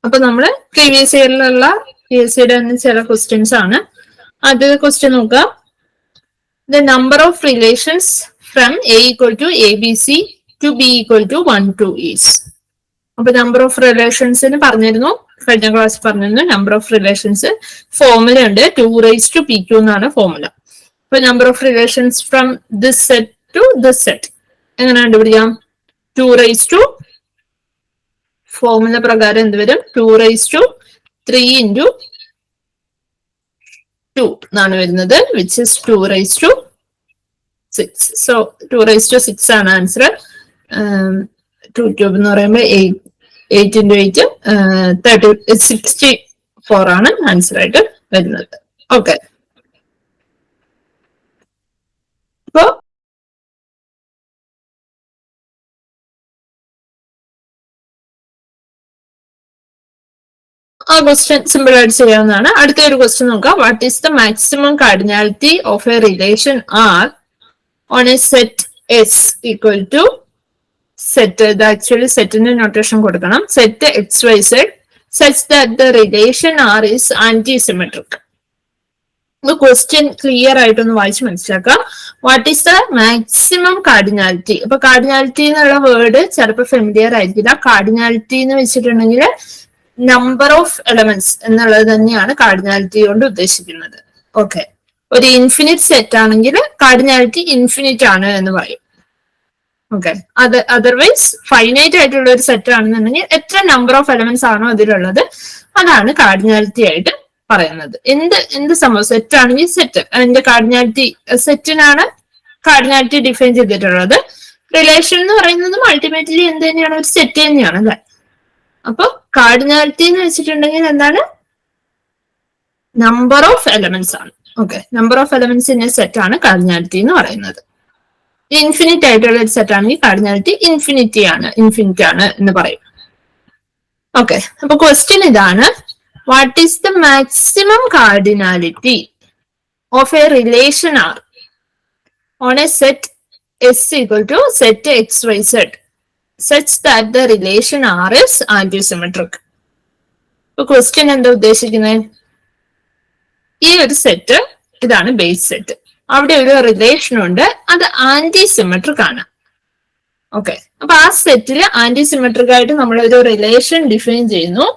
അപ്പൊ നമ്മള് പ്രീവിയസ് ഇയറിലുള്ള PSCയുടെ തന്നെ ചില ക്വസ്റ്റ്യൻസ് ആണ്. ആദ്യത്തെ ക്വസ്റ്റ്യൻ നോക്കുക. The number of relations from A equal to ABC to B equal to 1 to is. അപ്പൊ നമ്പർ ഓഫ് റിലേഷൻസിന് പറഞ്ഞിരുന്നു, കഴിഞ്ഞ ക്ലാസ് പറഞ്ഞിരുന്നു. നമ്പർ ഓഫ് റിലേഷൻസ് ഫോർമുല ഉണ്ട്, 2 raised to PQ എന്നാണ് ഫോർമുല. അപ്പൊ number of relations from this set to this set എങ്ങനെ കണ്ടുപിടിക്കാം? 2 raised to formula പ്രകാരം എന്ത് വരും? 2 raised to 3 into 2 എന്നാണ് വരുന്നത്, which is 2 raised to 6. So 2 raised to 6 ആണ് ആൻസർ. 2 ക്യൂബ് എന്ന് പറയുമ്പോൾ 8 into 8 64 ആണ് ആൻസർ ആയിട്ട് വരുന്നത്. ഓക്കെ, അപ്പോ ആ ക്വസ്റ്റ്യൻ സിമ്പിൾ ആയിട്ട് ചെയ്യാവുന്നതാണ്. അടുത്ത ഒരു ക്വസ്റ്റ്യൻ നോക്കാം. What is the maximum cardinality of a relation R on a set S equal to set, ഇത് ആക്ച്വലി സെറ്റിന്റെ നൊട്ടേഷൻ കൊടുക്കണം, set XYZ such that the relation R is antisymmetric. Question clear ആയിട്ടൊന്ന് വായിച്ച് മനസ്സിലാക്കാം. What is the maximum cardinality? അപ്പൊ cardinality എന്നുള്ള word ചിലപ്പോൾ familiar ആയിരിക്കില്ല. കാർഡിനാലിറ്റി എന്ന് വെച്ചിട്ടുണ്ടെങ്കിൽ നമ്പർ ഓഫ് എലമെന്റ്സ് എന്നുള്ളത് തന്നെയാണ് കാർഡിനാലിറ്റി കൊണ്ട് ഉദ്ദേശിക്കുന്നത്. ഓക്കെ, ഒരു ഇൻഫിനിറ്റ് സെറ്റ് ആണെങ്കിൽ കാർഡിനാലിറ്റി ഇൻഫിനിറ്റ് ആണ് എന്ന് പറയും. ഓക്കെ, അതർവൈസ് ഫൈനൈറ്റ് ആയിട്ടുള്ള ഒരു സെറ്റ് ആണെന്നുണ്ടെങ്കിൽ എത്ര നമ്പർ ഓഫ് എലമെന്റ്സ് ആണോ അതിലുള്ളത് അതാണ് കാർഡിനാലിറ്റി ആയിട്ട് പറയുന്നത്. എന്ത് സംഭവം സെറ്റ് ആണെങ്കിൽ സെറ്റ്, അതിന്റെ കാർഡിനാലിറ്റി സെറ്റിനാണ് കാർഡിനാലിറ്റി ഡിഫൈൻ ചെയ്തിട്ടുള്ളത്. റിലേഷൻ എന്ന് പറയുന്നതും അൾട്ടിമേറ്റ്ലി എന്ത് തന്നെയാണ്? ഒരു സെറ്റ് തന്നെയാണ് അല്ലെ. അപ്പൊ കാർഡിനാലിറ്റി എന്ന് വെച്ചിട്ടുണ്ടെങ്കിൽ എന്താണ്? നമ്പർ ഓഫ് എലമെന്റ്സ് ആണ്. Okay, number of elements in A set ആണ് കാർഡിനാലിറ്റി എന്ന് പറയുന്നത്. ഇൻഫിനിറ്റ് ആയിട്ടുള്ള ഒരു സെറ്റ് ആണെങ്കിൽ കാർഡിനാലിറ്റി ഇൻഫിനിറ്റി ആണ് എന്ന് പറയും. ഓക്കെ, അപ്പൊ ക്വസ്റ്റ്യൻ ഇതാണ്. What is the maximum cardinality of a relation R on a set S equal to set XYZ such that the relation R is antisymmetric. ഇപ്പൊ ക്വസ്റ്റ്യൻ എന്താ ഉദ്ദേശിക്കുന്നത്? ഈ ഒരു സെറ്റ് ഇതാണ് ബേസ് സെറ്റ്, അവിടെ ഒരു റിലേഷൻ ഉണ്ട്, അത് ആന്റിസിമെട്രിക് ആണ്. ഓക്കെ, അപ്പൊ ആ സെറ്റിൽ ആന്റിസിമെട്രിക് ആയിട്ട് നമ്മൾ ഒരു റിലേഷൻ ഡിഫൈൻ ചെയ്യുന്നു.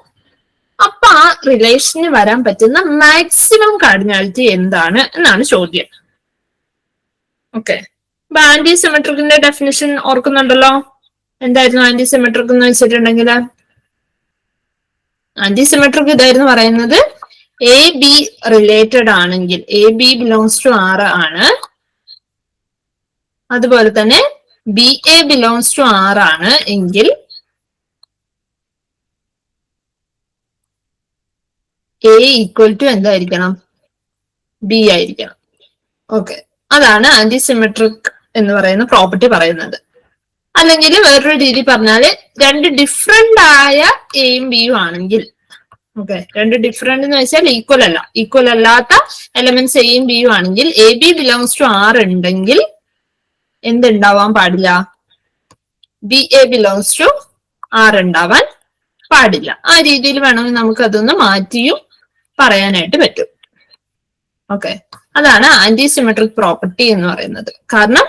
അപ്പൊ ആ റിലേഷന് വരാൻ പറ്റുന്ന മാക്സിമം കാർഡിനാലിറ്റി എന്താണ് എന്നാണ് ചോദ്യം. ഓക്കെ, അപ്പൊ ആന്റിസിമെട്രിക്കിന്റെ ഡെഫിനിഷൻ ഓർക്കുന്നുണ്ടല്ലോ. എന്തായിരുന്നു ആന്റിസിമെട്രിക് എന്ന് വെച്ചിട്ടുണ്ടെങ്കിൽ? ആന്റിസിമെട്രിക് ഇതായിരുന്നു പറയുന്നത്, AB റിലേറ്റഡ് ആണെങ്കിൽ, AB ബിലോങ്സ് ടു R ആണ്, അതുപോലെ തന്നെ BA ബിലോങ്സ് ടു R ആണ് എങ്കിൽ A ഈക്വൽ ടു എന്തായിരിക്കണം? B ആയിരിക്കണം. ഓക്കെ, അതാണ് ആന്റിസിമെട്രിക് എന്ന് പറയുന്ന പ്രോപ്പർട്ടി പറയുന്നത്. അല്ലെങ്കിൽ വേറൊരു രീതി പറഞ്ഞാല് രണ്ട് ഡിഫറെന്റ് ആയ എയും ബിയും ആണെങ്കിൽ, ഓക്കെ, രണ്ട് ഡിഫറെന്റ് എന്ന് വെച്ചാൽ ഈക്വൽ അല്ലാത്ത എലമെന്റ്സ് എയും ബിയും ആണെങ്കിൽ AB ബിലോങ്സ് ടു R ഉണ്ടെങ്കിൽ എന്തുണ്ടാവാൻ പാടില്ല? BA ബിലോങ്സ് ടു R ഉണ്ടാവാൻ പാടില്ല. ആ രീതിയിൽ വേണമെങ്കിൽ നമുക്ക് അതൊന്ന് മാറ്റിയും പറയാനായിട്ട് പറ്റും. ഓക്കെ, അതാണ് ആന്റിസിമെട്രിക് പ്രോപ്പർട്ടി എന്ന് പറയുന്നത്. കാരണം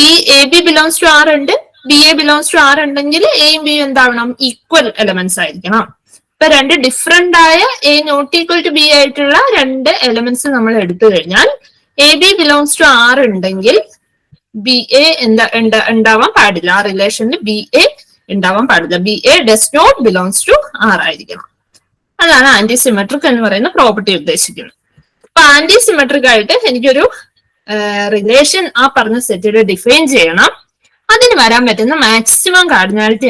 ഈ AB ബിലോങ്സ് ടു R ഉണ്ട്, BA ബിലോങ്സ് ടു R ഉണ്ടെങ്കിൽ എയും ബിയും എന്താവണം? ഈക്വൽ എലമെന്റ്സ് ആയിരിക്കണം. ഇപ്പൊ രണ്ട് ഡിഫറെന്റ് ആയ A not equal to B ആയിട്ടുള്ള രണ്ട് എലമെന്റ്സ് നമ്മൾ എടുത്തു കഴിഞ്ഞാൽ AB ബിലോങ്സ് ടു R ഉണ്ടെങ്കിൽ BA ഉണ്ടാവാൻ പാടില്ല. ആ റിലേഷനിൽ BA ഉണ്ടാവാൻ പാടില്ല. BA does not belongs to R ആയിരിക്കണം. അതാണ് ആന്റിസിമെട്രിക് എന്ന് പറയുന്ന പ്രോപ്പർട്ടി ഉദ്ദേശിക്കുന്നത്. അപ്പൊ ആന്റിസിമെട്രിക് ആയിട്ട് എനിക്കൊരു റിലേഷൻ ആ പറഞ്ഞ സെറ്റിൽ ഡിഫൈൻ ചെയ്യണം. അതിന് വരാൻ പറ്റുന്ന മാക്സിമം കാർഡിനാലിറ്റി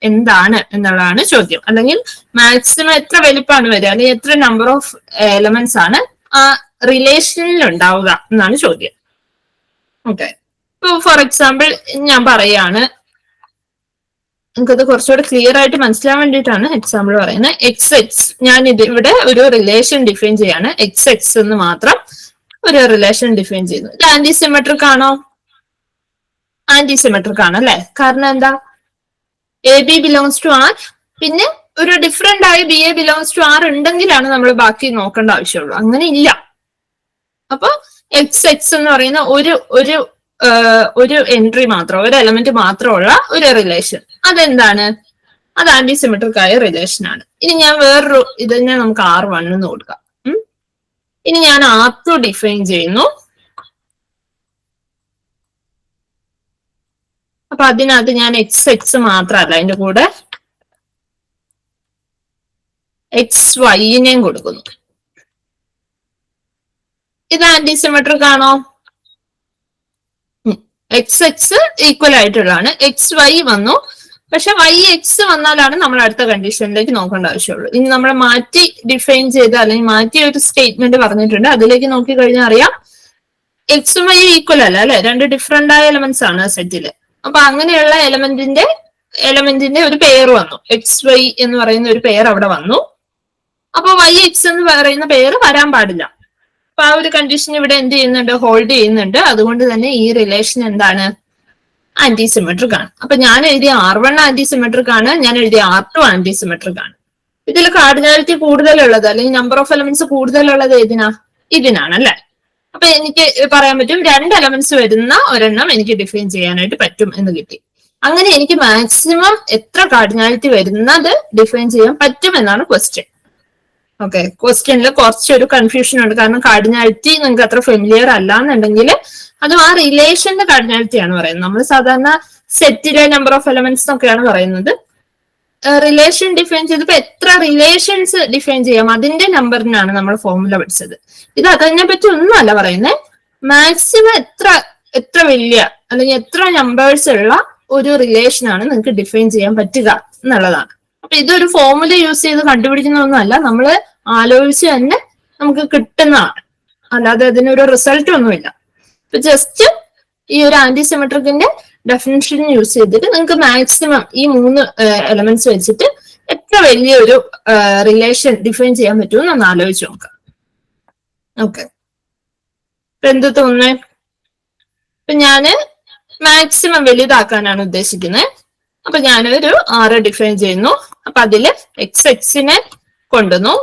എന്താണ് എന്നുള്ളതാണ് ചോദ്യം. അല്ലെങ്കിൽ മാക്സിമം എത്ര വലിപ്പമാണ് വരിക, അല്ലെങ്കിൽ എത്ര നമ്പർ ഓഫ് എലമെന്റ്സ് ആണ് ആ റിലേഷനിൽ ഉണ്ടാവുക എന്നാണ് ചോദ്യം. ഓക്കെ, ഇപ്പൊ ഫോർ എക്സാമ്പിൾ ഞാൻ പറയാണ്, നിങ്ങൾക്കത് കുറച്ചുകൂടെ ക്ലിയർ ആയിട്ട് മനസ്സിലാൻ വേണ്ടിയിട്ടാണ് എക്സാമ്പിൾ പറയുന്നത്. XX, ഞാൻ ഇവിടെ ഒരു റിലേഷൻ ഡിഫൈൻ ചെയ്യാണ്. XX എന്ന് മാത്രം ഒരു റിലേഷൻ ഡിഫൈൻ ചെയ്യുന്നു. ഇത് ആന്റിസിമെട്രിക് ആണോ? ആന്റിസിമെട്രിക് ആണ് അല്ലെ. കാരണം എന്താ? AB ബിലോങ്സ് ടു R, പിന്നെ ഒരു ഡിഫറെന്റ് ആയി B A belongs to R ഉണ്ടെങ്കിലാണ് നമ്മൾ ബാക്കി നോക്കേണ്ട ആവശ്യമുള്ളൂ. അങ്ങനെ ഇല്ല. അപ്പൊ എക്സ് എക്സ് എന്ന് പറയുന്ന ഒരു എൻട്രി മാത്രം, ഒരു എലമെന്റ് മാത്രമുള്ള ഒരു റിലേഷൻ, അതെന്താണ്? അത് ആന്റിസിമെട്രിക് ആയ റിലേഷൻ ആണ്. ഇനി ഞാൻ വേറൊരു ഇതിനെ നമുക്ക് R1 എന്ന് കൊടുക്കാം. ഇനി ഞാൻ R2 ഡിഫൈൻ ചെയ്യുന്നു. അപ്പൊ അതിനകത്ത് ഞാൻ എക്സ് എക്സ് മാത്രമല്ല, അതിന്റെ കൂടെ എക്സ് വൈനെയും കൊടുക്കുന്നു. ഇത് ആന്റിസിമെട്രിക് ആണോ? എക്സ് എക്സ് ഈക്വൽ ആയിട്ടുള്ളതാണ്. എക്സ് വൈ വന്നു, പക്ഷെ വൈ എക്സ് വന്നാലാണ് നമ്മൾ അടുത്ത കണ്ടീഷനിലേക്ക് നോക്കേണ്ട ആവശ്യമുള്ളൂ. ഇനി നമ്മൾ മാറ്റി ഡിഫൈൻ ചെയ്ത് അല്ലെങ്കിൽ മാറ്റി ഒരു സ്റ്റേറ്റ്മെന്റ് പറഞ്ഞിട്ടുണ്ട്, അതിലേക്ക് നോക്കി കഴിഞ്ഞാൽ അറിയാം എക്സും വൈ ഈക്വൽ അല്ല അല്ലെ, രണ്ട് ഡിഫറെന്റ് ആയ എലമെന്റ്സ് ആണ് സെറ്റില്. അപ്പൊ അങ്ങനെയുള്ള എലമെന്റിന്റെ ഒരു പെയർ വന്നു, എക്സ് വൈ എന്ന് പറയുന്ന ഒരു പെയർ അവിടെ വന്നു. അപ്പൊ വൈ എക്സ് എന്ന് പറയുന്ന പെയർ വരാൻ പാടില്ല. അപ്പൊ ആ ഒരു കണ്ടീഷൻ ഇവിടെ എന്ത് ചെയ്യുന്നുണ്ട്? ഹോൾഡ് ചെയ്യുന്നുണ്ട്. അതുകൊണ്ട് തന്നെ ഈ റിലേഷൻ എന്താണ്? ആന്റിസിമെട്രിക് ആണ്. അപ്പൊ ഞാൻ എഴുതിയ R1 ആന്റിസിമെട്രിക് ആണ്, ഞാൻ എഴുതിയ R2 ആന്റിസിമെട്രിക് ആണ്. ഇതിൽ കാർഡിനാലിറ്റി കൂടുതലുള്ളത് അല്ലെങ്കിൽ നമ്പർ ഓഫ് എലമെന്റ്സ് കൂടുതലുള്ളത് ഇതിനാണ് അല്ലെ. അപ്പൊ എനിക്ക് പറയാൻ പറ്റും 2 എലമെന്റ്സ് വരുന്ന ഒരെണ്ണം എനിക്ക് ഡിഫൈൻ ചെയ്യാനായിട്ട് പറ്റും എന്ന് കിട്ടി. അങ്ങനെ എനിക്ക് മാക്സിമം എത്ര കാർഡിനാലിറ്റി വരുന്നത് ഡിഫൈൻ ചെയ്യാൻ പറ്റും എന്നാണ് ക്വസ്റ്റ്യൻ. ഓക്കെ, ക്വസ്റ്റ്യനിൽ കുറച്ചൊരു കൺഫ്യൂഷൻ ഉണ്ട്. കാരണം കാർഡിനാലിറ്റി നിങ്ങൾക്ക് അത്ര ഫെമിലിയർ അല്ല എന്നുണ്ടെങ്കിൽ അതും ആ റിലേഷന്റെ കാർഡിനാലിറ്റി ആണ് പറയുന്നത്. നമ്മൾ സാധാരണ സെറ്റിലെ നമ്പർ ഓഫ് എലമെന്റ്സ് എന്നൊക്കെയാണ് പറയുന്നത്. റിലേഷൻ ഡിഫൈൻ ചെയ്തപ്പോ എത്ര റിലേഷൻസ് ഡിഫൈൻ ചെയ്യാം അതിന്റെ നമ്പറിനാണ് നമ്മൾ ഫോർമുല പഠിച്ചത്. ഇത് അതിനെ പറ്റി ഒന്നുമല്ല പറയുന്നത്. മാക്സിമം എത്ര വലിയ അല്ലെങ്കിൽ എത്ര നമ്പേഴ്സ് ഉള്ള ഒരു റിലേഷനാണ് നിങ്ങൾക്ക് ഡിഫൈൻ ചെയ്യാൻ പറ്റുക എന്നുള്ളതാണ്. അപ്പൊ ഇതൊരു ഫോർമുല യൂസ് ചെയ്ത് കണ്ടുപിടിക്കുന്നതൊന്നുമല്ല, നമ്മൾ ആലോചിച്ച് തന്നെ നമുക്ക് കിട്ടുന്നതാണ്, അല്ലാതെ അതിനൊരു റിസൾട്ട് ഒന്നുമില്ല. ഇപ്പൊ ജസ്റ്റ് ഈ ഒരു ആന്റിസിമെട്രിക്കിന്റെ ഡെഫിനിഷൻ യൂസ് ചെയ്തിട്ട് നിങ്ങൾക്ക് മാക്സിമം ഈ 3 എലമെന്റ്സ് വെച്ചിട്ട് എത്ര വലിയൊരു റിലേഷൻ ഡിഫൈൻ ചെയ്യാൻ പറ്റുമെന്ന് ഒന്ന് ആലോചിച്ച് നോക്കാം. ഓക്കെ, ഇപ്പൊ എന്ത് തോന്നുന്നേ? ഇപ്പൊ ഞാന് മാക്സിമം വലുതാക്കാനാണ് ഉദ്ദേശിക്കുന്നത്. അപ്പൊ ഞാനൊരു R ഡിഫൈൻ ചെയ്യുന്നു. അപ്പൊ അതില് എക്സ് എക്സിനെ കൊണ്ടുവന്നു,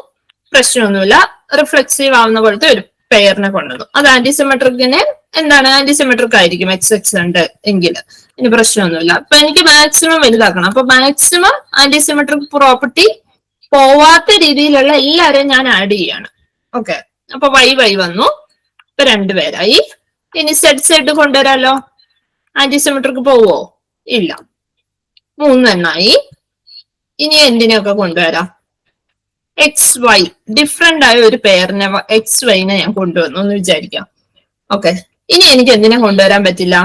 പ്രശ്നമൊന്നുമില്ല. റിഫ്ലെക്സീവ് ആവുന്ന പോലത്തെ ഒരു പെയറിനെ കൊണ്ടുവന്നു. അത് ആന്റിസിമെട്രിക്കിന് എന്താണ്? ആന്റിസിമെട്രിക് ആയിരിക്കും എക്സ് എക്സ് ഉണ്ട് എങ്കിൽ, ഇനി പ്രശ്നമൊന്നുമില്ല. അപ്പൊ എനിക്ക് മാക്സിമം വലുതാക്കണം. അപ്പൊ മാക്സിമം ആന്റിസിമെട്രിക് പ്രോപ്പർട്ടി പോവാത്ത രീതിയിലുള്ള എല്ലാവരെയും ഞാൻ ആഡ് ചെയ്യാണ്. ഓക്കെ, അപ്പൊ വൈ വന്നു, ഇപ്പൊ 2 പേരായി. ഇനി സെഡ് കൊണ്ടുവരാലോ. ആന്റിസിമെട്രിക് പോവോ? ഇല്ല, 3 എണ്ണായി. ഇനി എന്തിനെയൊക്കെ കൊണ്ടുവരാം? എക്സ് വൈ ഡിഫറെന്റ് ആയ ഒരു പെയറിനെ എക്സ് വൈനെ ഞാൻ കൊണ്ടുവന്നു എന്ന് വിചാരിക്കാം. ഓക്കെ, ഇനി എനിക്ക് എന്തിനെ കൊണ്ടുവരാൻ പറ്റില്ല?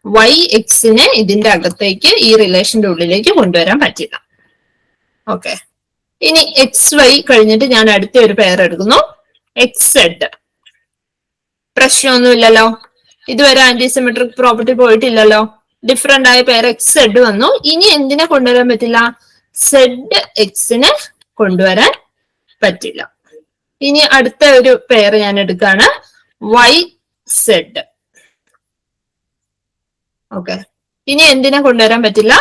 വൈ എക്സിനെ ഇതിന്റെ അകത്തേക്ക് ഈ റിലേഷന്റെ ഉള്ളിലേക്ക് കൊണ്ടുവരാൻ പറ്റില്ല. ഓക്കെ, ഇനി എക്സ് വൈ കഴിഞ്ഞിട്ട് ഞാൻ അടുത്ത ഒരു പെയർ എടുക്കുന്നു, എക്സ് സെഡ്. പ്രശ്നമൊന്നുമില്ലല്ലോ, ഇതുവരെ ആന്റിസിമെട്രിക് പ്രോപ്പർട്ടി പോയിട്ടില്ലല്ലോ. ഡിഫറെന്റ് ആയ പെയർ എക്സ് സെഡ് വന്നു. ഇനി എന്തിനെ കൊണ്ടുവരാൻ പറ്റില്ല? സെഡ് എക്സിനെ കൊണ്ടുവരാൻ പറ്റില്ല. ഇനി അടുത്ത ഒരു പെയർ ഞാൻ എടുക്കാണ്, വൈ സെഡ്. ഓക്കെ, ഇനി എന്തിനെ കൊണ്ടുവരാൻ പറ്റില്ല?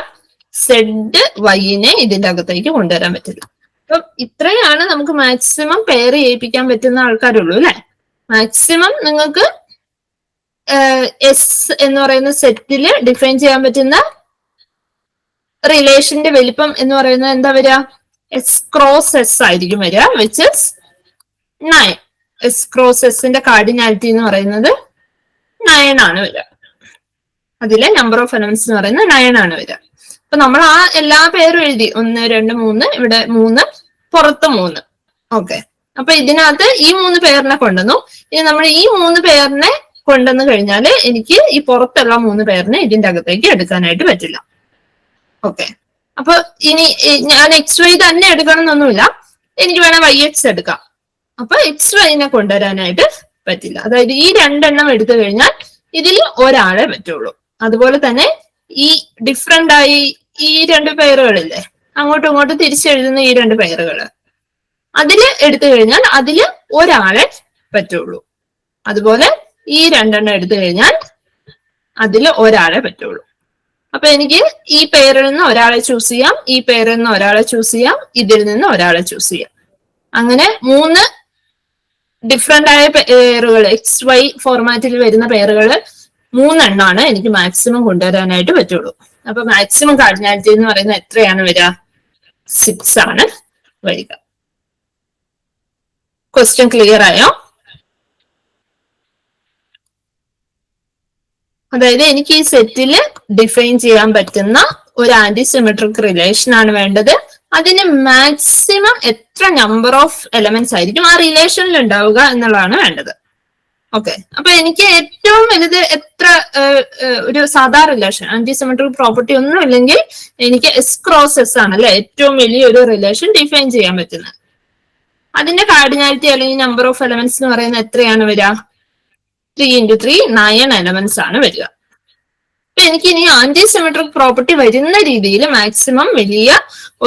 സെഡ് വൈനെ ഇതിന്റെ അകത്തേക്ക് കൊണ്ടുവരാൻ പറ്റില്ല. അപ്പൊ ഇത്രയാണ് നമുക്ക് മാക്സിമം പെയർ ചെയ്യിപ്പിക്കാൻ പറ്റുന്ന ആൾക്കാരുള്ളൂ അല്ലെ. മാക്സിമം നിങ്ങൾക്ക് എസ് എന്ന് പറയുന്ന സെറ്റില് ഡിഫൈൻ ചെയ്യാൻ പറ്റുന്ന റിലേഷന്റെ വലിപ്പം എന്ന് പറയുന്നത് എന്താ വരിക? എസ് ക്രോസ് എസ് ആയിരിക്കും വരിക, വിച്ച് ഇസ് 9. എസ് ക്രോസ് എസിന്റെ കാർഡിനാലിറ്റി എന്ന് പറയുന്നത് 9 ആണ് വരിക. അതിലെ നമ്പർ ഓഫ് എലമെന്റ്സ് എന്ന് പറയുന്നത് 9 ആണ് വരിക. അപ്പൊ നമ്മൾ ആ എല്ലാ പേരും എഴുതി, 1 2 3, ഇവിടെ 3, പുറത്ത് 3. ഓക്കെ, അപ്പൊ ഇതിനകത്ത് ഈ 3 പേരിനെ കൊണ്ടുവന്നു. ഇനി നമ്മൾ ഈ 3 പേരിനെ കൊണ്ടുവന്നു കഴിഞ്ഞാൽ എനിക്ക് ഈ പുറത്തുള്ള 3 പേരിനെ ഇതിന്റെ അകത്തേക്ക് എടുക്കാനായിട്ട് പറ്റില്ല. ഓക്കെ, അപ്പൊ ഇനി ഞാൻ എക്സ് വൈ തന്നെ എടുക്കണം എന്നൊന്നുമില്ല, എനിക്ക് വേണം വൈ എക്സ് എടുക്കാം. അപ്പൊ എക്സ് വൈനെ കൊണ്ടുവരാനായിട്ട് പറ്റില്ല. അതായത് ഈ 2 എണ്ണം എടുത്തു കഴിഞ്ഞാൽ ഇതിൽ ഒരാളെ പറ്റുള്ളൂ. അതുപോലെ തന്നെ ഈ ഡിഫറെന്റ് ആയി ഈ 2 പെയറുകളില്ലേ, അങ്ങോട്ടും ഇങ്ങോട്ടും തിരിച്ചെഴുതുന്ന ഈ 2 പെയറുകൾ, അതില് എടുത്തു കഴിഞ്ഞാൽ അതില് ഒരാളെ പറ്റുള്ളൂ. അതുപോലെ ഈ 2 എണ്ണം എടുത്തു കഴിഞ്ഞാൽ അതിൽ ഒരാളെ പറ്റുള്ളൂ. അപ്പൊ എനിക്ക് ഈ പേരിൽ നിന്ന് ഒരാളെ ചൂസ് ചെയ്യാം, ഈ പേരിൽ നിന്ന് ഒരാളെ ചൂസ് ചെയ്യാം, ഇതിൽ നിന്ന് ഒരാളെ ചൂസ് ചെയ്യാം. അങ്ങനെ 3 ഡിഫറെന്റ് ആയ പേരുകൾ, XY ഫോർമാറ്റിൽ വരുന്ന പേരുകൾ 3 എണ്ണമാണ് എനിക്ക് മാക്സിമം കൊണ്ടുവരാനായിട്ട് പറ്റുള്ളൂ. അപ്പൊ മാക്സിമം കാർഡിനാലിറ്റി എന്ന് പറയുന്നത് എത്രയാണ് വരിക? 6 ആണ് വരിക. ക്വസ്റ്റ്യൻ ക്ലിയർ ആയോ? അതായത് എനിക്ക് ഈ സെറ്റില് ഡിഫൈൻ ചെയ്യാൻ പറ്റുന്ന ഒരു ആന്റിസിമെട്രിക് റിലേഷൻ ആണ് വേണ്ടത്. അതിന് മാക്സിമം എത്ര നമ്പർ ഓഫ് എലമെന്റ്സ് ആയിരിക്കും ആ റിലേഷനിൽ ഉണ്ടാവുക എന്നുള്ളതാണ് വേണ്ടത്. ഓക്കെ, അപ്പൊ എനിക്ക് ഏറ്റവും വലുത് എത്ര ഒരു സാധാ റിലേഷൻ, ആന്റിസിമെട്രിക് പ്രോപ്പർട്ടി ഒന്നും ഇല്ലെങ്കിൽ എനിക്ക് എസ് ക്രോസ് എസ് ആണല്ലേ ഏറ്റവും വലിയൊരു റിലേഷൻ ഡിഫൈൻ ചെയ്യാൻ പറ്റുന്നത്. അതിന്റെ കാർഡിനാലിറ്റി അല്ലെങ്കിൽ നമ്പർ ഓഫ് എലമെന്റ്സ് എന്ന് പറയുന്നത് എത്രയാണ് വരിക? 3 × 3 9 എലമെന്റ്സ് ആണ് വരിക. അപ്പൊ എനിക്ക് ഇനി ആന്റിസിമെട്രിക് പ്രോപ്പർട്ടി വരുന്ന രീതിയിൽ മാക്സിമം വലിയ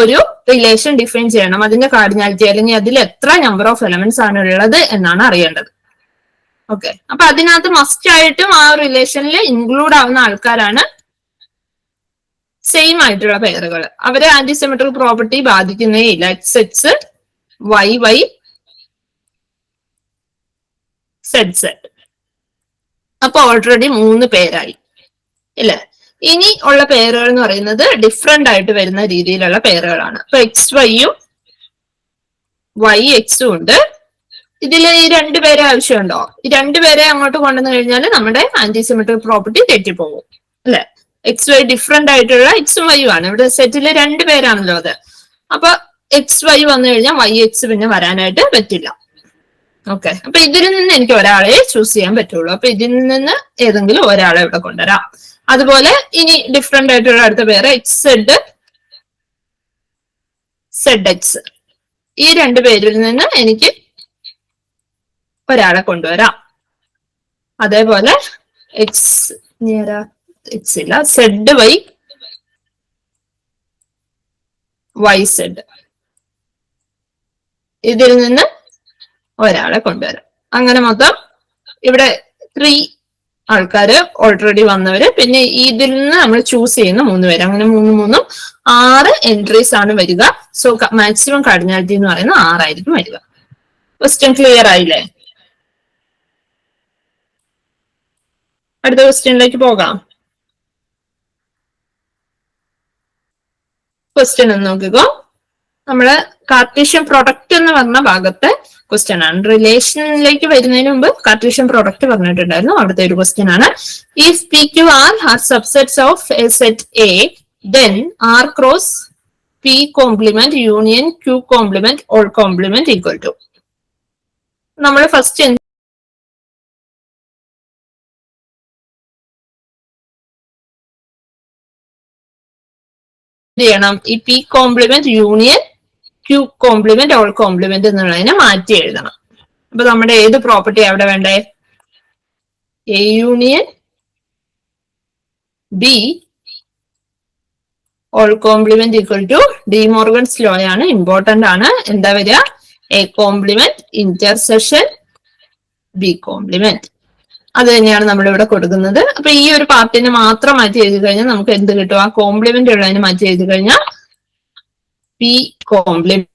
ഒരു റിലേഷൻ ഡിഫൈൻ ചെയ്യണം. അതിന്റെ കാർഡിനാലിറ്റി അല്ലെങ്കിൽ അതിൽ എത്ര നമ്പർ ഓഫ് എലമെന്റ്സ് ആണ് ഉള്ളത് എന്നാണ് അറിയേണ്ടത്. ഓക്കെ, അപ്പൊ അതിനകത്ത് മസ്റ്റ് ആയിട്ടും ആ റിലേഷനിൽ ഇൻക്ലൂഡ് ആവുന്ന ആൾക്കാരാണ് സെയിം ആയിട്ടുള്ള പെയറുകൾ. അവരെ ആന്റിസിമെട്രിക് പ്രോപ്പർട്ടി ബാധിക്കുന്നേ ഇല്ല. XX, YY, ZZ. അപ്പൊ ഓൾറെഡി 3 പേരായി ഇല്ലേ? ഇനി ഉള്ള പേരുകൾ എന്ന് പറയുന്നത് ഡിഫറെന്റ് ആയിട്ട് വരുന്ന രീതിയിലുള്ള പേരുകളാണ്. അപ്പൊ XYയും YXും ഉണ്ട്. ഇതിൽ ഈ 2 പേരെ ആവശ്യമുണ്ടോ? ഈ 2 പേരെ അങ്ങോട്ട് കൊണ്ടുവന്നു കഴിഞ്ഞാൽ നമ്മുടെ ആന്റിസിമെട്രിക് പ്രോപ്പർട്ടി തെറ്റിപ്പോകും അല്ലെ? XY ഡിഫറെന്റ് ആയിട്ടുള്ള Xും Yയും ആണ്. ഇവിടെ സെറ്റില് 2 പേരാണല്ലോ അത്. അപ്പൊ XY വന്നു കഴിഞ്ഞാൽ YX പിന്നെ വരാനായിട്ട് പറ്റില്ല. ഓക്കെ, അപ്പൊ ഇതിൽ നിന്ന് എനിക്ക് ഒരാളെ ചൂസ് ചെയ്യാൻ പറ്റുള്ളൂ. അപ്പൊ ഇതിൽ നിന്ന് ഏതെങ്കിലും ഒരാളെ ഇവിടെ കൊണ്ടുവരാം. അതുപോലെ ഇനി ഡിഫറെന്റ് ആയിട്ടുള്ള അടുത്ത പേര് XZ, ZX. ഈ 2 പേരിൽ നിന്ന് എനിക്ക് ഒരാളെ കൊണ്ടുവരാം. അതേപോലെ X ഇല്ല, ZY, YZ. ഇതിൽ നിന്ന് ഒരാളെ കൊണ്ടുവരാം. അങ്ങനെ മൊത്തം ഇവിടെ 3 ആൾക്കാര് ഓൾറെഡി വന്നവര്, പിന്നെ ഇതിൽ നിന്ന് നമ്മൾ ചൂസ് ചെയ്യുന്ന 3 പേര്. അങ്ങനെ 3 6 എൻട്രീസ് ആണ് വരിക. സോ മാക്സിമം കാർഡിനാലിറ്റി എന്ന് പറയുന്നത് 6 ആയിരിക്കും വരിക. ക്വസ്റ്റ്യൻ ക്ലിയർ ആയില്ലേ? അടുത്ത ക്വസ്റ്റ്യനിലേക്ക് പോകാം. ക്വസ്റ്റ്യൻ ഒന്ന് നോക്കിക്കോ. നമ്മള് കാർട്ടീഷ്യൻ പ്രൊഡക്റ്റ് എന്ന് പറഞ്ഞ ഭാഗത്തെ ക്വസ്റ്റ്യൻ ആണ്. റിലേഷനിലേക്ക് വരുന്നതിന് മുമ്പ് കാർട്ടീഷ്യൻ പ്രൊഡക്റ്റ് പറഞ്ഞിട്ടുണ്ടായിരുന്നു. അവിടുത്തെ ഒരു ക്വസ്റ്റ്യൻ ആണ്. If PQR are subsets of a set A, then R cross P complement union Q complement whole complement equal to. നമ്മൾ ഫസ്റ്റ് എന്ത് ചെയ്യണം? ഈ P complement union Q complement whole complement എന്നുള്ളതിനെ മാറ്റി എഴുതണം. അപ്പൊ നമ്മുടെ ഏത് പ്രോപ്പർട്ടി അവിടെ വേണ്ടേ? A union B whole complement equal to de Morgan's law ആണ്, ഇമ്പോർട്ടന്റ് ആണ്. എന്താ വരിക? A complement intersection B complement. അത് തന്നെയാണ് നമ്മൾ ഇവിടെ കൊടുക്കുന്നത്. അപ്പൊ ഈ ഒരു പാർട്ടിനെ മാത്രം മാറ്റി എഴുതി കഴിഞ്ഞാൽ നമുക്ക് എന്ത് കിട്ടും? ആ കോംപ്ലിമെന്റ് ഉള്ളതിന് മാറ്റി എഴുതി കഴിഞ്ഞാൽ P കോംപ്ലിമെന്റ്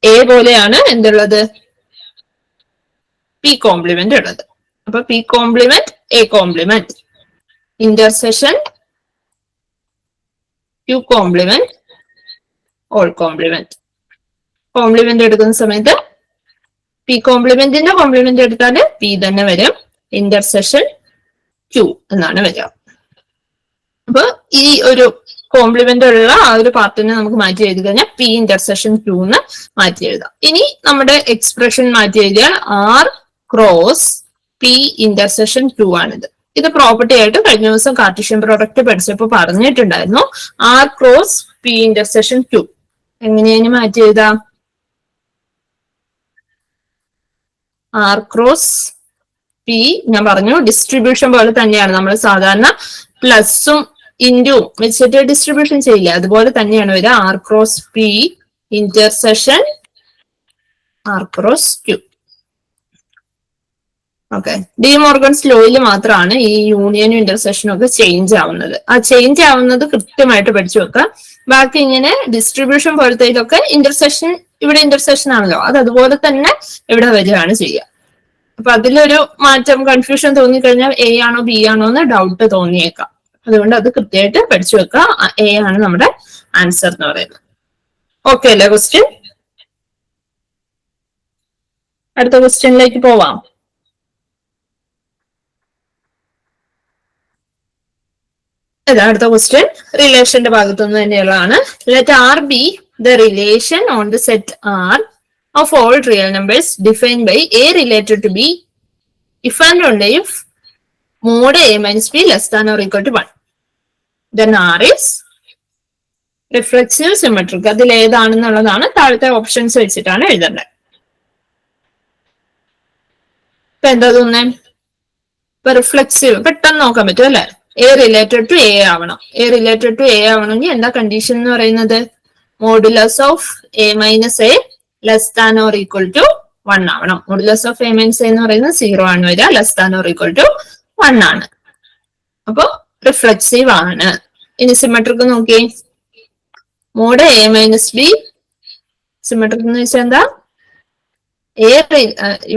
A പോലെയാണ് എന്തുള്ളത്? P കോംപ്ലിമെന്റ് ഉള്ളത്. അപ്പൊ P complement A complement intersection Q complement whole complement. Complement എടുക്കുന്ന സമയത്ത് P കോംപ്ലിമെന്റിന്റെ കോംപ്ലിമെന്റ് എടുത്താൽ P തന്നെ വരും, ഇന്റർസെക്ഷൻ Q എന്നാണ് വരിക. അപ്പൊ ഈ ഒരു കോംപ്ലിമെന്റ് ഉള്ള ആ ഒരു പാർട്ടിനെ നമുക്ക് മാറ്റി എഴുതി കഴിഞ്ഞാൽ P ഇന്റർസെക്ഷൻ Q എന്ന് മാറ്റി എഴുതാം. ഇനി നമ്മുടെ എക്സ്പ്രഷൻ മാറ്റി എഴുതിയാൽ R cross P intersection Q ആണിത്. ഇത് പ്രോപ്പർട്ടി ആയിട്ട് കഴിഞ്ഞ ദിവസം കാർട്ടീഷ്യൻ പ്രോഡക്റ്റ് പഠിച്ചപ്പോൾ പറഞ്ഞിട്ടുണ്ടായിരുന്നു. R cross P intersection Q എങ്ങനെയാണ് മാറ്റി എഴുതാം? R ക്രോസ് P ഞാൻ പറഞ്ഞു ഡിസ്ട്രിബ്യൂഷൻ പോലെ തന്നെയാണ്. നമ്മൾ സാധാരണ പ്ലസും ഇൻറ്റും വെച്ചിട്ട് ഡിസ്ട്രിബ്യൂഷൻ ചെയ്യില്ല, അതുപോലെ തന്നെയാണ് വരിക. R cross P intersection R cross Q. Okay, De Morgan's ലോയിൽ മാത്രമാണ് ഈ യൂണിയനും ഇന്റർസെക്ഷനും ഒക്കെ ചേഞ്ച് ആവുന്നത്. ആ ചേഞ്ച് ആവുന്നത് കൃത്യമായിട്ട് പഠിച്ചു വെക്കുക. ബാക്കി ഇങ്ങനെ ഡിസ്ട്രിബ്യൂഷൻ പോലത്തേക്കൊക്കെ ഇന്റർസെക്ഷൻ, ഇവിടെ ഇന്റർസെക്ഷൻ ആണല്ലോ, അത് അതുപോലെ തന്നെ ഇവിടെ വരികയാണ് ചെയ്യുക. അപ്പൊ അതിലൊരു മാറ്റം, കൺഫ്യൂഷൻ തോന്നിക്കഴിഞ്ഞാൽ എ ആണോ ബി ആണോ എന്ന് ഡൗട്ട് തോന്നിയേക്കാം. അതുകൊണ്ട് അത് കൃത്യമായിട്ട് പഠിച്ചു വെക്കുക. എ ആണ് നമ്മുടെ ആൻസർ എന്ന് പറയുന്നത്. ഓക്കെ അല്ലേ ക്വസ്റ്റ്യൻ? അടുത്ത ക്വസ്റ്റ്യനിലേക്ക് പോവാം. അടുത്ത ക്വസ്റ്റ്യൻ റിലേഷന്റെ ഭാഗത്തുനിന്ന് തന്നെയുള്ളതാണ്. Let R be the relation on the set R of all real numbers defined by A related to B if and only if mod A minus B less than or equal to 1. Then R is reflexive symmetric. അതിൽ ഏതാണെന്നുള്ളതാണ് താഴത്തെ options വെച്ചിട്ടാണ് എഴുതേണ്ടത്. ഇപ്പൊ എന്താ തോന്നുന്നത്? ഇപ്പൊ reflexive പെട്ടെന്ന് നോക്കാൻ പറ്റും അല്ലെ? എ റിലേറ്റഡ് ടു എ ആവണം. എ റിലേറ്റഡ് ടു എ ആവണമെങ്കിൽ എന്താ കണ്ടീഷൻ എന്ന് പറയുന്നത്? Modulus of A minus A less than or equal to 1 ആവണം. Modulus of A minus A എന്ന് പറയുന്നത് 0 ആണ് വരിക, less than or equal to 1 ആണ്. അപ്പൊ റിഫ്ലെക്സീവ് ആണ്. ഇനി സിമെട്രിക് നോക്കി. Mod A minus B, symmetric എന്ന് വെച്ചാൽ എന്താ? എ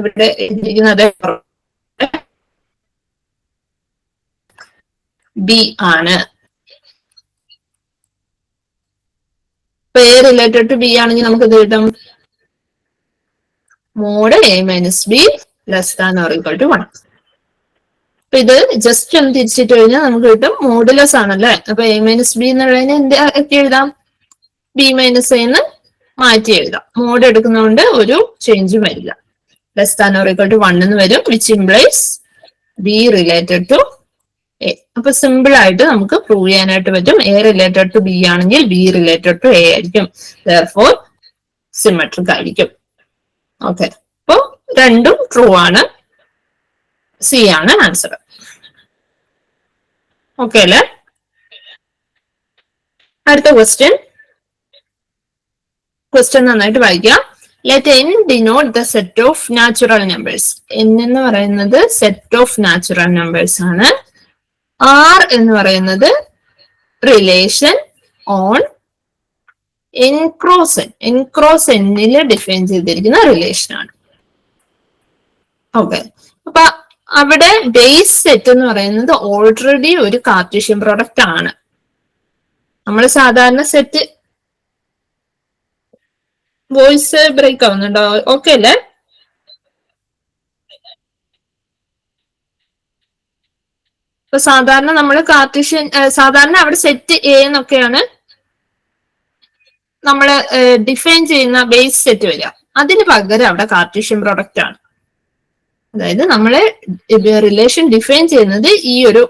ഇവിടെ ഇരിക്കുന്നത് ബി ആണ്. ഇപ്പൊ എ റിലേറ്റഡ് ടു ബി ആണെങ്കിൽ നമുക്ക് ഇത് കിട്ടും mod A minus B less than or equal to 1. അപ്പൊ ഇത് ജസ്റ്റ് ഒന്ന് തിരിച്ചിട്ട് കഴിഞ്ഞാൽ നമുക്ക് കിട്ടും മോഡുലസ് ആണല്ലേ. അപ്പൊ എ മൈനസ് ബി എന്നുള്ളതിന് എന്തൊക്കെ എഴുതാം? ബി മൈനസ് എന്ന് മാറ്റി എഴുതാം. മോഡ് എടുക്കുന്നതുകൊണ്ട് ഒരു ചേഞ്ചും വരില്ല. Less than or equal to 1 എന്ന് വരും, which implies B related to A. അപ്പൊ സിമ്പിൾ ആയിട്ട് നമുക്ക് പ്രൂവ് ചെയ്യാനായിട്ട് പറ്റും. എ റിലേറ്റഡ് ടു ബി ആണെങ്കിൽ ബി റിലേറ്റഡ് ടു എ ആയിരിക്കും. ദെയർഫോർ സിമെട്രിക് ആയിരിക്കും. ഓക്കെ, അപ്പൊ രണ്ടും ട്രൂ ആണ്. സി ആണ് ആൻസർ. ഓക്കെ അല്ലേ? അടുത്ത ക്വസ്റ്റ്യൻ നന്നായിട്ട് വായിക്കാം. Let n denote the set of natural numbers. n എന്ന് പറയുന്നത് സെറ്റ് ഓഫ് നാച്ചുറൽ നമ്പേഴ്സ് ആണ്. r എന്ന് പറയുന്നത് relation on n cross n. n cross n-ൽ ഡിഫൈൻ ചെയ്തിരിക്കുന്ന റിലേഷൻ ആണ്. ഓക്കെ, അപ്പൊ അവിടെ ബേസ് സെറ്റ് എന്ന് പറയുന്നത് ഓൾറെഡി ഒരു കാർട്ടീഷ്യൻ പ്രോഡക്റ്റ് ആണ്. നമ്മൾ സാധാരണ സെറ്റ്, വോയിസ് ബ്രേക്ക് ആവുന്നുണ്ടോ? ഓക്കെ അല്ലേ? ഇപ്പൊ സാധാരണ നമ്മൾ കാർട്ടീഷ്യൻ, സാധാരണ അവിടെ സെറ്റ് എ എന്നൊക്കെയാണ് നമ്മൾ ഡിഫൈൻ ചെയ്യുന്ന ബേസ് സെറ്റ് വരിക. അതിന് പകരം അവിടെ കാർട്ടീഷ്യൻ പ്രോഡക്റ്റ് ആണ്. അതായത് നമ്മള് റിലേഷൻ ഡിഫൈൻ ചെയ്യുന്നത് ഈ ഒരു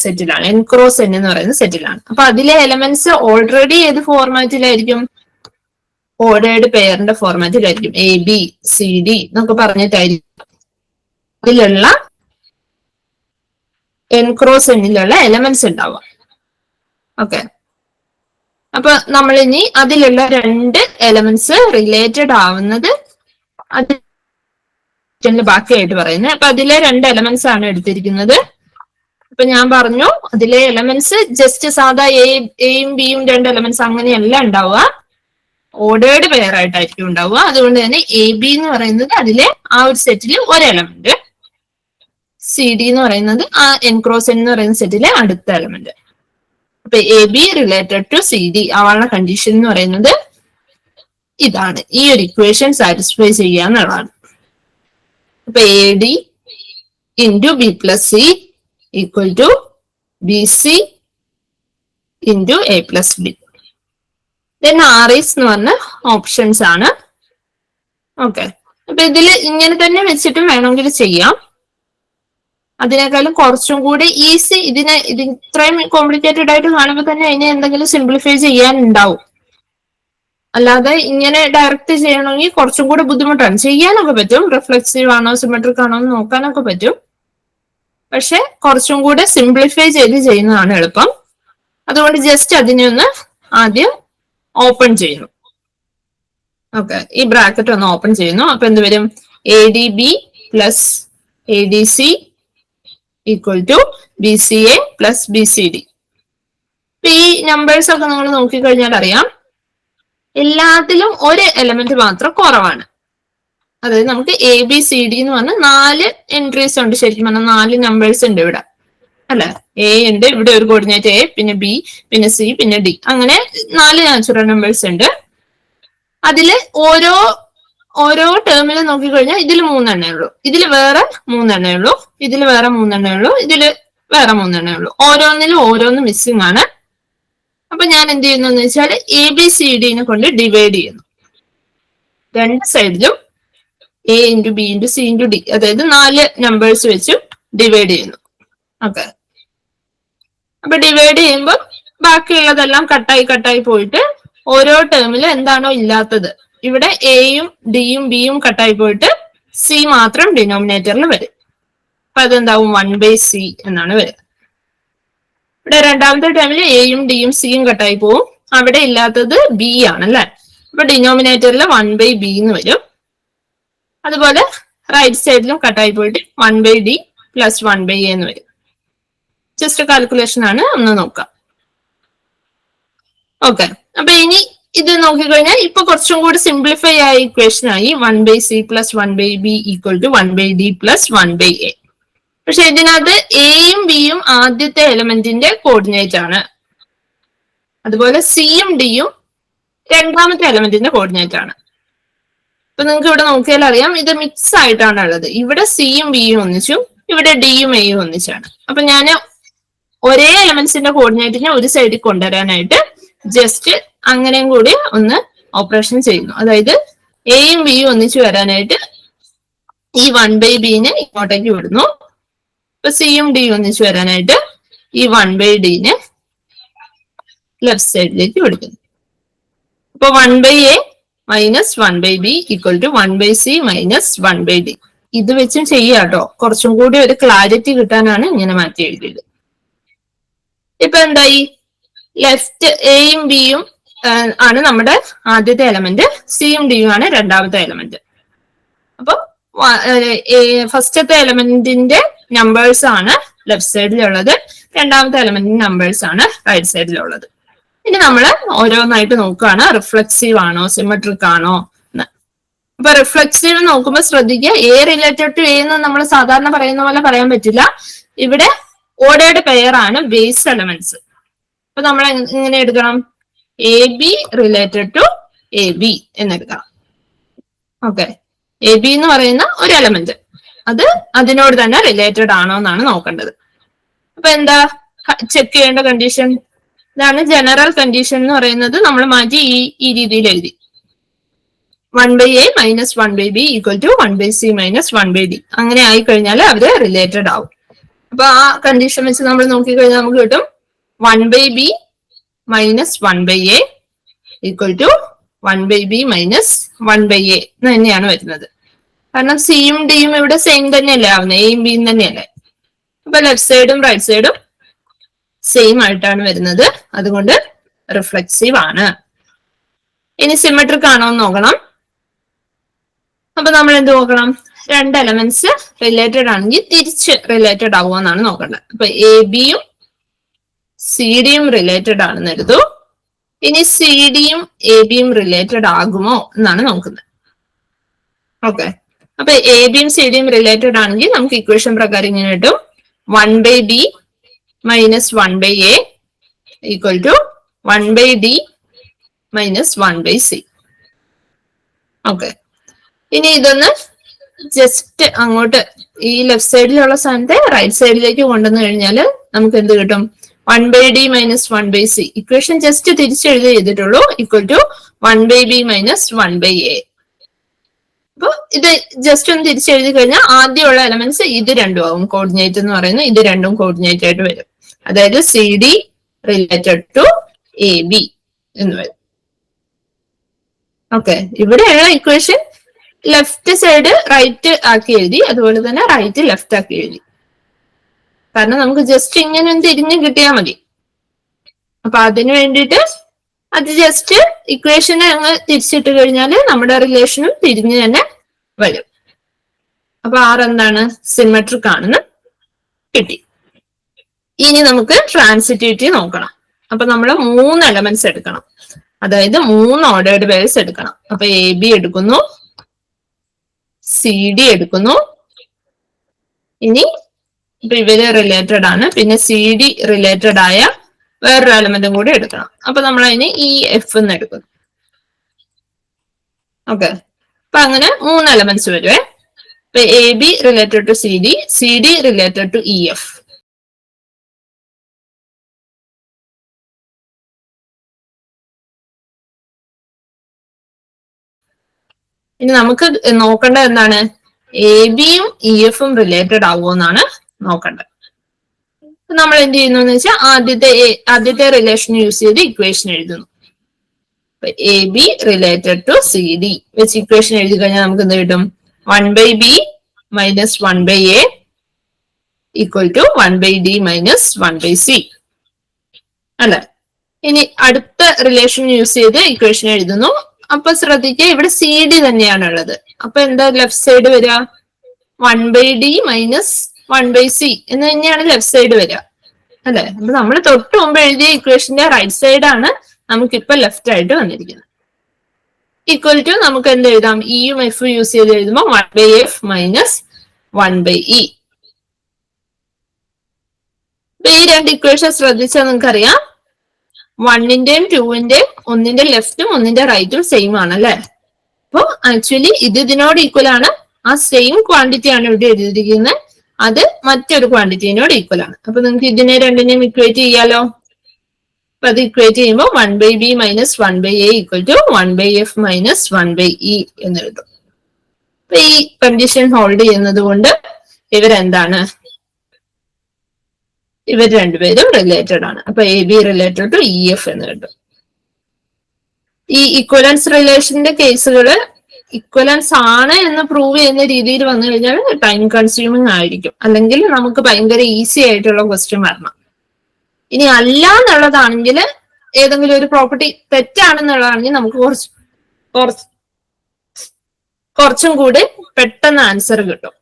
സെറ്റിലാണ്, n ക്രോസ് n എന്ന് പറയുന്ന സെറ്റിലാണ്. അപ്പൊ അതിലെ എലമെന്റ്സ് ഓൾറെഡി ഏത് ഫോർമാറ്റിലായിരിക്കും? ഓർഡേർഡ് പെയറിന്റെ ഫോർമാറ്റിലായിരിക്കും. എ ബി സി ഡി എന്നൊക്കെ പറഞ്ഞിട്ടായിരിക്കും അതിലുള്ള n ക്രോസ് n-ലുള്ള എലമെന്റ്സ് ഉണ്ടാവുക. ഓക്കെ, അപ്പൊ നമ്മൾ ഇനി അതിലുള്ള രണ്ട് എലമെന്റ്സ് റിലേറ്റഡ് ആവുന്നത് അത് ബാക്കിയായിട്ട് പറയുന്നത്. അപ്പൊ അതിലെ രണ്ട് എലമെന്റ്സ് ആണ് എടുത്തിരിക്കുന്നത്. അപ്പൊ ഞാൻ പറഞ്ഞു അതിലെ എലമെന്റ്സ് ജസ്റ്റ് സാധാ എയും ബിയും രണ്ട് എലമെന്റ്സ് അങ്ങനെയല്ല ഉണ്ടാവുക, ഓർഡേർഡ് പെയർ ആയിട്ടായിരിക്കും ഉണ്ടാവുക. അതുകൊണ്ട് തന്നെ എ ബി എന്ന് പറയുന്നത് അതിലെ ആ ഒരു സെറ്റിൽ ഒരു എലമെന്റ്, സി ഡി എന്ന് പറയുന്നത് ആ n ക്രോസ് n എന്ന് പറയുന്ന സെറ്റിലെ അടുത്ത എലമെന്റ്. അപ്പൊ A B related to C D ആവാനുള്ള കണ്ടീഷൻ എന്ന് പറയുന്നത് ഇതാണ്. ഈ ഒരു ഇക്വേഷൻ സാറ്റിസ്ഫൈ ചെയ്യുക എന്നുള്ളതാണ്. അപ്പൊ A D into B plus C equal to B C into A plus B. Then R is എന്ന് പറഞ്ഞ ഓപ്ഷൻസ് ആണ്. ഓക്കെ, അപ്പൊ ഇതിൽ ഇങ്ങനെ തന്നെ വെച്ചിട്ടും വേണമെങ്കിൽ ചെയ്യാം. അതിനേക്കാളും കുറച്ചും കൂടി ഈസി, ഇത് ഇത്രയും കോംപ്ലിക്കേറ്റഡ് ആയിട്ട് കാണുമ്പോൾ തന്നെ അതിനെ എന്തെങ്കിലും സിംപ്ലിഫൈ ചെയ്യാനുണ്ടാവും. അല്ലാതെ ഇങ്ങനെ ഡയറക്റ്റ് ചെയ്യണമെങ്കിൽ കുറച്ചും കൂടെ ബുദ്ധിമുട്ടാണ്. ചെയ്യാനൊക്കെ പറ്റും, റിഫ്ലെക്സീവ് ആണോ സിമെട്രിക് ആണോ എന്ന് നോക്കാനൊക്കെ പറ്റും. പക്ഷെ കുറച്ചും കൂടെ സിംപ്ലിഫൈ ചെയ്ത് ചെയ്യുന്നതാണ് എളുപ്പം. അതുകൊണ്ട് ജസ്റ്റ് അതിനെ ഒന്ന് ആദ്യം ഓപ്പൺ ചെയ്യുന്നു. ഓക്കെ, ഈ ബ്രാക്കറ്റ് ഒന്ന് ഓപ്പൺ ചെയ്യുന്നു. അപ്പൊ എന്ത് വരും? A D B plus ADC equal to BCA plus BCD. ഈ നമ്പേഴ്സ് ഒക്കെ നമ്മൾ നോക്കിക്കഴിഞ്ഞാൽ അറിയാം എല്ലാത്തിലും ഒരു എലമെന്റ് മാത്രം കുറവാണ്. അതായത് നമുക്ക് ABCD എന്ന് പറഞ്ഞ 4 എൻട്രീസ് ഉണ്ട്. ശരിക്കും പറഞ്ഞാൽ 4 നമ്പേഴ്സ് ഉണ്ട് ഇവിടെ അല്ലെ. A ഉണ്ട്, ഇവിടെ ഒരു കോർഡിനേറ്റ് A, പിന്നെ B, പിന്നെ C, പിന്നെ D, അങ്ങനെ 4 നാച്ചുറൽ നമ്പേഴ്സ് ഉണ്ട്. അതില് ഓരോ ടേമിലും നോക്കിക്കഴിഞ്ഞാൽ ഇതിൽ 3 എണ്ണേ ഉള്ളൂ, ഇതിൽ വേറെ 3 എണ്ണേ ഉള്ളൂ, ഇതിൽ വേറെ 3 എണ്ണേ ഉള്ളൂ, ഇതിൽ വേറെ 3 എണ്ണേ ഉള്ളൂ. ഓരോന്നിലും ഓരോന്ന് മിസ്സിംഗ് ആണ്. അപ്പൊ ഞാൻ എന്ത് ചെയ്യുന്നു എന്ന് വെച്ചാൽ ABCDനെ കൊണ്ട് ഡിവൈഡ് ചെയ്യുന്നു. രണ്ട് സൈഡിലും A into B into C into D, അതായത് 4 നമ്പേഴ്സ് വെച്ച് ഡിവൈഡ് ചെയ്യുന്നു. ഓക്കെ, അപ്പൊ ഡിവൈഡ് ചെയ്യുമ്പോൾ ബാക്കിയുള്ളതെല്ലാം കട്ടായി പോയിട്ട് ഓരോ ടേമിൽ എന്താണോ ഇല്ലാത്തത്, ഇവിടെ എയും ഡിയും ബിയും കട്ടായി പോയിട്ട് സി മാത്രം ഡിനോമിനേറ്ററിൽ വരും. അപ്പൊ അതെന്താവും 1/C എന്നാണ് വരിക. ഇവിടെ രണ്ടാമത്തെ ടേമിൽ എയും ഡിയും സിയും കട്ടായി പോവും, അവിടെ ഇല്ലാത്തത് ബി ആണ് അല്ലെ. അപ്പൊ ഡിനോമിനേറ്ററിൽ 1/B എന്ന് വരും. അതുപോലെ റൈറ്റ് സൈഡിലും കട്ടായി പോയിട്ട് 1/D പ്ലസ് 1/A എന്ന് വരും. ജസ്റ്റ് കാൽക്കുലേഷൻ ആണ്, ഒന്ന് നോക്കാം. ഓക്കെ, അപ്പൊ ഇനി ഇത് നോക്കിക്കഴിഞ്ഞാൽ ഇപ്പൊ കുറച്ചും കൂടി സിംപ്ലിഫൈ ആയ ഇക്വേഷൻ ആയി 1/C plus 1/B equal to 1/D plus 1/A. പക്ഷെ ഇതിനകത്ത് എയും ബിയും ആദ്യത്തെ എലമെന്റിന്റെ കോർഡിനേറ്റ് ആണ്, അതുപോലെ സിയും ഡിയും രണ്ടാമത്തെ എലമെന്റിന്റെ കോർഡിനേറ്റ് ആണ്. അപ്പൊ നിങ്ങൾക്ക് ഇവിടെ നോക്കിയാൽ അറിയാം ഇത് മിക്സ് ആയിട്ടാണ് ഉള്ളത്. ഇവിടെ സിയും ബിയും ഒന്നിച്ചും ഇവിടെ ഡിയും എയും ഒന്നിച്ചാണ്. അപ്പൊ ഞാൻ ഒരേ എലമെന്റ്സിന്റെ കോർഡിനേറ്റിനെ ഒരു സൈഡിൽ കൊണ്ടുവരാനായിട്ട് ജസ്റ്റ് അങ്ങനെയും കൂടി ഒന്ന് ഓപ്പറേഷൻ ചെയ്യുന്നു. അതായത് എയും ബിയും ഒന്നിച്ച് വരാനായിട്ട് ഈ 1/Bനെ ഇങ്ങോട്ടേക്ക് വിടുന്നു. ഇപ്പൊ സിയും ഡിയും ഒന്നിച്ച് വരാനായിട്ട് ഈ 1/Dനെ ലെഫ്റ്റ് സൈഡിലേക്ക് വിളിക്കുന്നു. അപ്പൊ 1/A minus 1/B equal to 1/C minus 1/D. ഇത് വെച്ചും ചെയ്യാട്ടോ, കുറച്ചും കൂടി ഒരു ക്ലാരിറ്റി കിട്ടാനാണ് ഇങ്ങനെ മാറ്റി എഴുതിയത്. ഇപ്പൊ എന്തായി, ലെഫ്റ്റ് എയും ബിയും ആണ് നമ്മുടെ ആദ്യത്തെ എലമെന്റ്, സിയും ഡിയും ആണ് രണ്ടാമത്തെ എലമെന്റ്. അപ്പൊ ഫസ്റ്റത്തെ എലമെന്റിന്റെ നമ്പേഴ്സ് ആണ് ലെഫ്റ്റ് സൈഡിലുള്ളത്, രണ്ടാമത്തെ എലമെന്റിന്റെ നമ്പേഴ്സ് ആണ് റൈറ്റ് സൈഡിലുള്ളത്. ഇനി നമ്മൾ ഓരോന്നായിട്ട് നോക്കുകയാണ്, റിഫ്ലെക്സീവ് ആണോ സിമെട്രിക് ആണോ എന്ന്. അപ്പൊ റിഫ്ലെക്സീവ് നോക്കുമ്പോൾ ശ്രദ്ധിക്കുക, എ റിലേറ്റഡ് ടു എ എന്ന് നമ്മൾ സാധാരണ പറയുന്ന പോലെ പറയാൻ പറ്റില്ല. ഇവിടെ ഓർഡേർഡ് പെയർ ആണ് ബേസ് എലമെന്റ്സ്. അപ്പൊ നമ്മൾ ഇങ്ങനെ എടുക്കണം, AB റിലേറ്റഡ് ടു AB എന്നെടുക്കണം. ഓക്കെ, AB എന്ന് പറയുന്ന ഒരു എലമെന്റ്, അത് അതിനോട് തന്നെ റിലേറ്റഡ് ആണോ എന്നാണ് നോക്കേണ്ടത്. അപ്പൊ എന്താ ചെക്ക് ചെയ്യേണ്ട കണ്ടീഷൻ, ഇതാണ് ജനറൽ കണ്ടീഷൻ എന്ന് പറയുന്നത്. നമ്മൾ മാറ്റി ഈ രീതിയിൽ എഴുതി, 1/A minus 1/B equal to 1/C minus 1/D. അങ്ങനെ ആയിക്കഴിഞ്ഞാൽ അവര് റിലേറ്റഡ് ആവും. അപ്പൊ ആ കണ്ടീഷൻ വെച്ച് നമ്മൾ നോക്കിക്കഴിഞ്ഞാൽ നമുക്ക് കിട്ടും 1/B minus 1/A equal to 1/B minus 1/A എന്ന് തന്നെയാണ് വരുന്നത്. കാരണം സിയും ഡിയും ഇവിടെ സെയിം തന്നെയല്ലേ ആവുന്നത്, എയും ബിയും തന്നെയല്ലേ. അപ്പൊ ലെഫ്റ്റ് സൈഡും റൈറ്റ് സൈഡും സെയിം ആയിട്ടാണ് വരുന്നത്, അതുകൊണ്ട് റിഫ്ലെക്സീവ് ആണ്. ഇനി സിമെട്രിക് ആണോ എന്ന് നോക്കണം. അപ്പൊ നമ്മൾ എന്ത് നോക്കണം, രണ്ട് എലമെന്റ്സ് റിലേറ്റഡ് ആണെങ്കിൽ തിരിച്ച് റിലേറ്റഡ് ആവുമോ എന്നാണ് നോക്കേണ്ടത്. അപ്പൊ AB-യും CD-യും റിലേറ്റഡ് ആണെന്ന് എടുത്തു. ഇനി CD-യും AB-യും റിലേറ്റഡ് ആകുമോ എന്നാണ് നോക്കുന്നത്. ഓക്കെ, അപ്പൊ AB-യും CD-യും റിലേറ്റഡ് ആണെങ്കിൽ നമുക്ക് ഇക്വേഷൻ പ്രകാരം ഇങ്ങനെ കിട്ടും, 1/B minus 1/A equal to 1/D minus 1/C. Okay, ഇനി ഇതൊന്ന് ജസ്റ്റ് അങ്ങോട്ട് ഈ ലെഫ്റ്റ് സൈഡിലുള്ള സ്ഥാനത്തെ റൈറ്റ് സൈഡിലേക്ക് കൊണ്ടുവന്നു കഴിഞ്ഞാൽ നമുക്ക് എന്ത് കിട്ടും, 1/D minus 1/C. Equation just തിരിച്ചെഴുതി ചെയ്തിട്ടുള്ളൂ, equal to 1/B minus 1/A. അപ്പൊ ഇത് ജസ്റ്റ് ഒന്ന് തിരിച്ചെഴുതി കഴിഞ്ഞാൽ ആദ്യമുള്ള എലമെന്റ്സ് ഇത് രണ്ടും ആവും കോർഡിനേറ്റ് എന്ന് പറയുന്നത്, ഇത് രണ്ടും കോർഡിനേറ്റ് ആയിട്ട് വരും. അതായത് CD റിലേറ്റഡ് ടു AB എന്ന് വരും. ഓക്കെ, ഇവിടെയുള്ള ഇക്വേഷൻ ലെഫ്റ്റ് സൈഡ് റൈറ്റ് ആക്കി എഴുതി, അതുപോലെ തന്നെ റൈറ്റ് ലെഫ്റ്റ് ആക്കി എഴുതി. കാരണം നമുക്ക് ജസ്റ്റ് ഇങ്ങനെ ഒന്ന് തിരിഞ്ഞ് കിട്ടിയാൽ മതി. അപ്പൊ അതിന് വേണ്ടിയിട്ട് അത് ജസ്റ്റ് ഇക്വേഷനെ അങ്ങ് തിരിച്ചിട്ട് കഴിഞ്ഞാൽ നമ്മുടെ റിലേഷനും തിരിഞ്ഞ് തന്നെ വരും. അപ്പൊ R എന്താണ്? സിമെട്രിക് ആണെന്ന് കിട്ടി. ഇനി നമുക്ക് ട്രാൻസിറ്റിവിറ്റി നോക്കണം. അപ്പൊ നമ്മൾ 3 എലമെന്റ്സ് എടുക്കണം, അതായത് 3 ഓർഡേർഡ് പെയർസ് എടുക്കണം. അപ്പൊ AB എടുക്കുന്നു, CD എടുക്കുന്നു, ഇനി ഇപ്പൊ ഇവര് റിലേറ്റഡ് ആണ്, പിന്നെ CD റിലേറ്റഡ് ആയ വേറൊരു എലമെന്റും കൂടി എടുക്കണം. അപ്പൊ നമ്മൾ അതിന് EF എന്ന് എടുക്കുന്നു. ഓക്കെ, അപ്പൊ അങ്ങനെ 3 എലമെന്റ്സ് വരുവേ. ഇപ്പൊ AB related to CD related to EF. ഇനി നമുക്ക് നോക്കേണ്ടത് എന്താണ്? AB-യും EF-ഉം റിലേറ്റഡ് ആവുമെന്നാണ് നോക്കേണ്ടത്. നമ്മൾ എന്ത് ചെയ്യുന്നു എന്ന് വെച്ചാൽ ആദ്യത്തെ റിലേഷൻ യൂസ് ചെയ്ത് ഇക്വേഷൻ എഴുതുന്നു. AB റിലേറ്റഡ് ടു CD വെച്ച് ഇക്വേഷൻ എഴുതി കഴിഞ്ഞാൽ നമുക്ക് എന്ത് കിട്ടും? 1/B minus 1/A equal to 1/D minus 1/C അല്ലെ? ഇനി അടുത്ത റിലേഷൻ യൂസ് ചെയ്ത് ഇക്വേഷൻ എഴുതുന്നു. അപ്പൊ ശ്രദ്ധിക്കുക, ഇവിടെ CD തന്നെയാണ് ഉള്ളത്. അപ്പൊ എന്താ ലെഫ്റ്റ് സൈഡ് വരിക? 1/D മൈനസ് 1/C എന്ന് തന്നെയാണ് ലെഫ്റ്റ് സൈഡ് വരിക അല്ലെ? അപ്പൊ നമ്മൾ തൊട്ട് മുമ്പ് എഴുതിയ ഇക്വേഷന്റെ റൈറ്റ് സൈഡ് ആണ് നമുക്കിപ്പൊ ലെഫ്റ്റ് ആയിട്ട് വന്നിരിക്കുന്നത്. ഈക്വൽ ടു നമുക്ക് എന്ത് എഴുതാം? ഇയും എഫും യൂസ് ചെയ്ത് എഴുതുമ്പോൾ 1/F മൈനസ് 1/E. ഈ രണ്ട് ഇക്വേഷൻ ശ്രദ്ധിച്ചാൽ നിങ്ങൾക്കറിയാം, 1-ന്റെയും 2-ന്റെയും ഒന്നിന്റെ ലെഫ്റ്റും ഒന്നിന്റെ റൈറ്റും സെയിം ആണ് അല്ലെ? അപ്പൊ ആക്ച്വലി ഇതിനോട് ഈക്വൽ ആണ്. ആ സെയിം ക്വാണ്ടിറ്റി ആണ് ഇവിടെ എഴുതിയിരിക്കുന്നത്, അത് മറ്റൊരു ക്വാണ്ടിറ്റിനോട് ഈക്വൽ ആണ്. അപ്പൊ നിങ്ങൾക്ക് ഇതിനെ രണ്ടിനെയും ഇക്വേറ്റ് ചെയ്യാലോ. അപ്പൊ അത് ഇക്വേറ്റ് ചെയ്യുമ്പോൾ 1/B minus 1/A equal to 1/F minus 1/E എന്ന് കിട്ടും. അപ്പൊ ഈ കണ്ടീഷൻ ഹോൾഡ് ചെയ്യുന്നത് കൊണ്ട് ഇവരെന്താണ്? ഇവർ രണ്ടുപേരും റിലേറ്റഡ് ആണ്. അപ്പൊ AB റിലേറ്റഡ് ടു EF എന്ന് കിട്ടും. ഈ ഇക്വലൻസ് റിലേഷന്റെ കേസുകള് ഇക്വലൻസ് ആണ് എന്ന് പ്രൂവ് ചെയ്യുന്ന രീതിയിൽ വന്നു കഴിഞ്ഞാൽ ടൈം കൺസ്യൂമിങ് ആയിരിക്കും, അല്ലെങ്കിൽ നമുക്ക് ഭയങ്കര ഈസി ആയിട്ടുള്ള ക്വസ്റ്റ്യൻ വരണം. ഇനി അല്ല എന്നുള്ളതാണെങ്കിൽ, ഏതെങ്കിലും ഒരു പ്രോപ്പർട്ടി തെറ്റാണെന്നുള്ളതാണെങ്കിൽ നമുക്ക് കുറച്ചും കൂടി പെട്ടെന്ന് ആൻസർ കിട്ടും.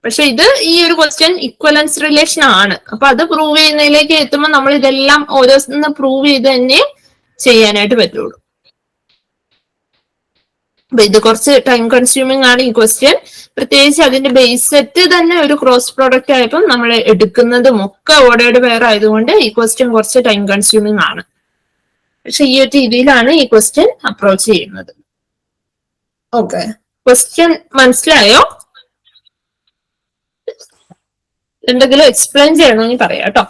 പക്ഷെ ഇത് ഈ ഒരു ക്വസ്റ്റ്യൻ ഇക്വലൻസ് റിലേഷൻ ആണ്. അപ്പൊ അത് പ്രൂവ് ചെയ്യുന്നതിലേക്ക് എത്തുമ്പോൾ നമ്മൾ ഇതെല്ലാം ഓരോന്ന് പ്രൂവ് ചെയ്ത് തന്നെ ചെയ്യാനായിട്ട് പറ്റുള്ളൂ. അപ്പൊ ഇത് കുറച്ച് ടൈം കൺസ്യൂമിങ് ആണ് ഈ ക്വസ്റ്റ്യൻ. പ്രത്യേകിച്ച് അതിന്റെ ബേസ് സെറ്റ് തന്നെ ഒരു ക്രോസ് പ്രോഡക്റ്റ് ആയപ്പോൾ നമ്മൾ എടുക്കുന്നതും ഒക്കെ ഓർഡേർഡ് പെയർ ആയതുകൊണ്ട് ഈ ക്വസ്റ്റ്യൻ കുറച്ച് ടൈം കൺസ്യൂമിങ് ആണ്. പക്ഷെ ഈ ഒരു രീതിയിലാണ് ഈ ക്വസ്റ്റ്യൻ അപ്രോച്ച് ചെയ്യുന്നത്. ഓക്കെ, ക്വസ്റ്റ്യൻ മനസ്സിലായോ? എന്തെങ്കിലും എക്സ്പ്ലെയിൻ ചെയ്യണമെങ്കിൽ പറയാം കേട്ടോ.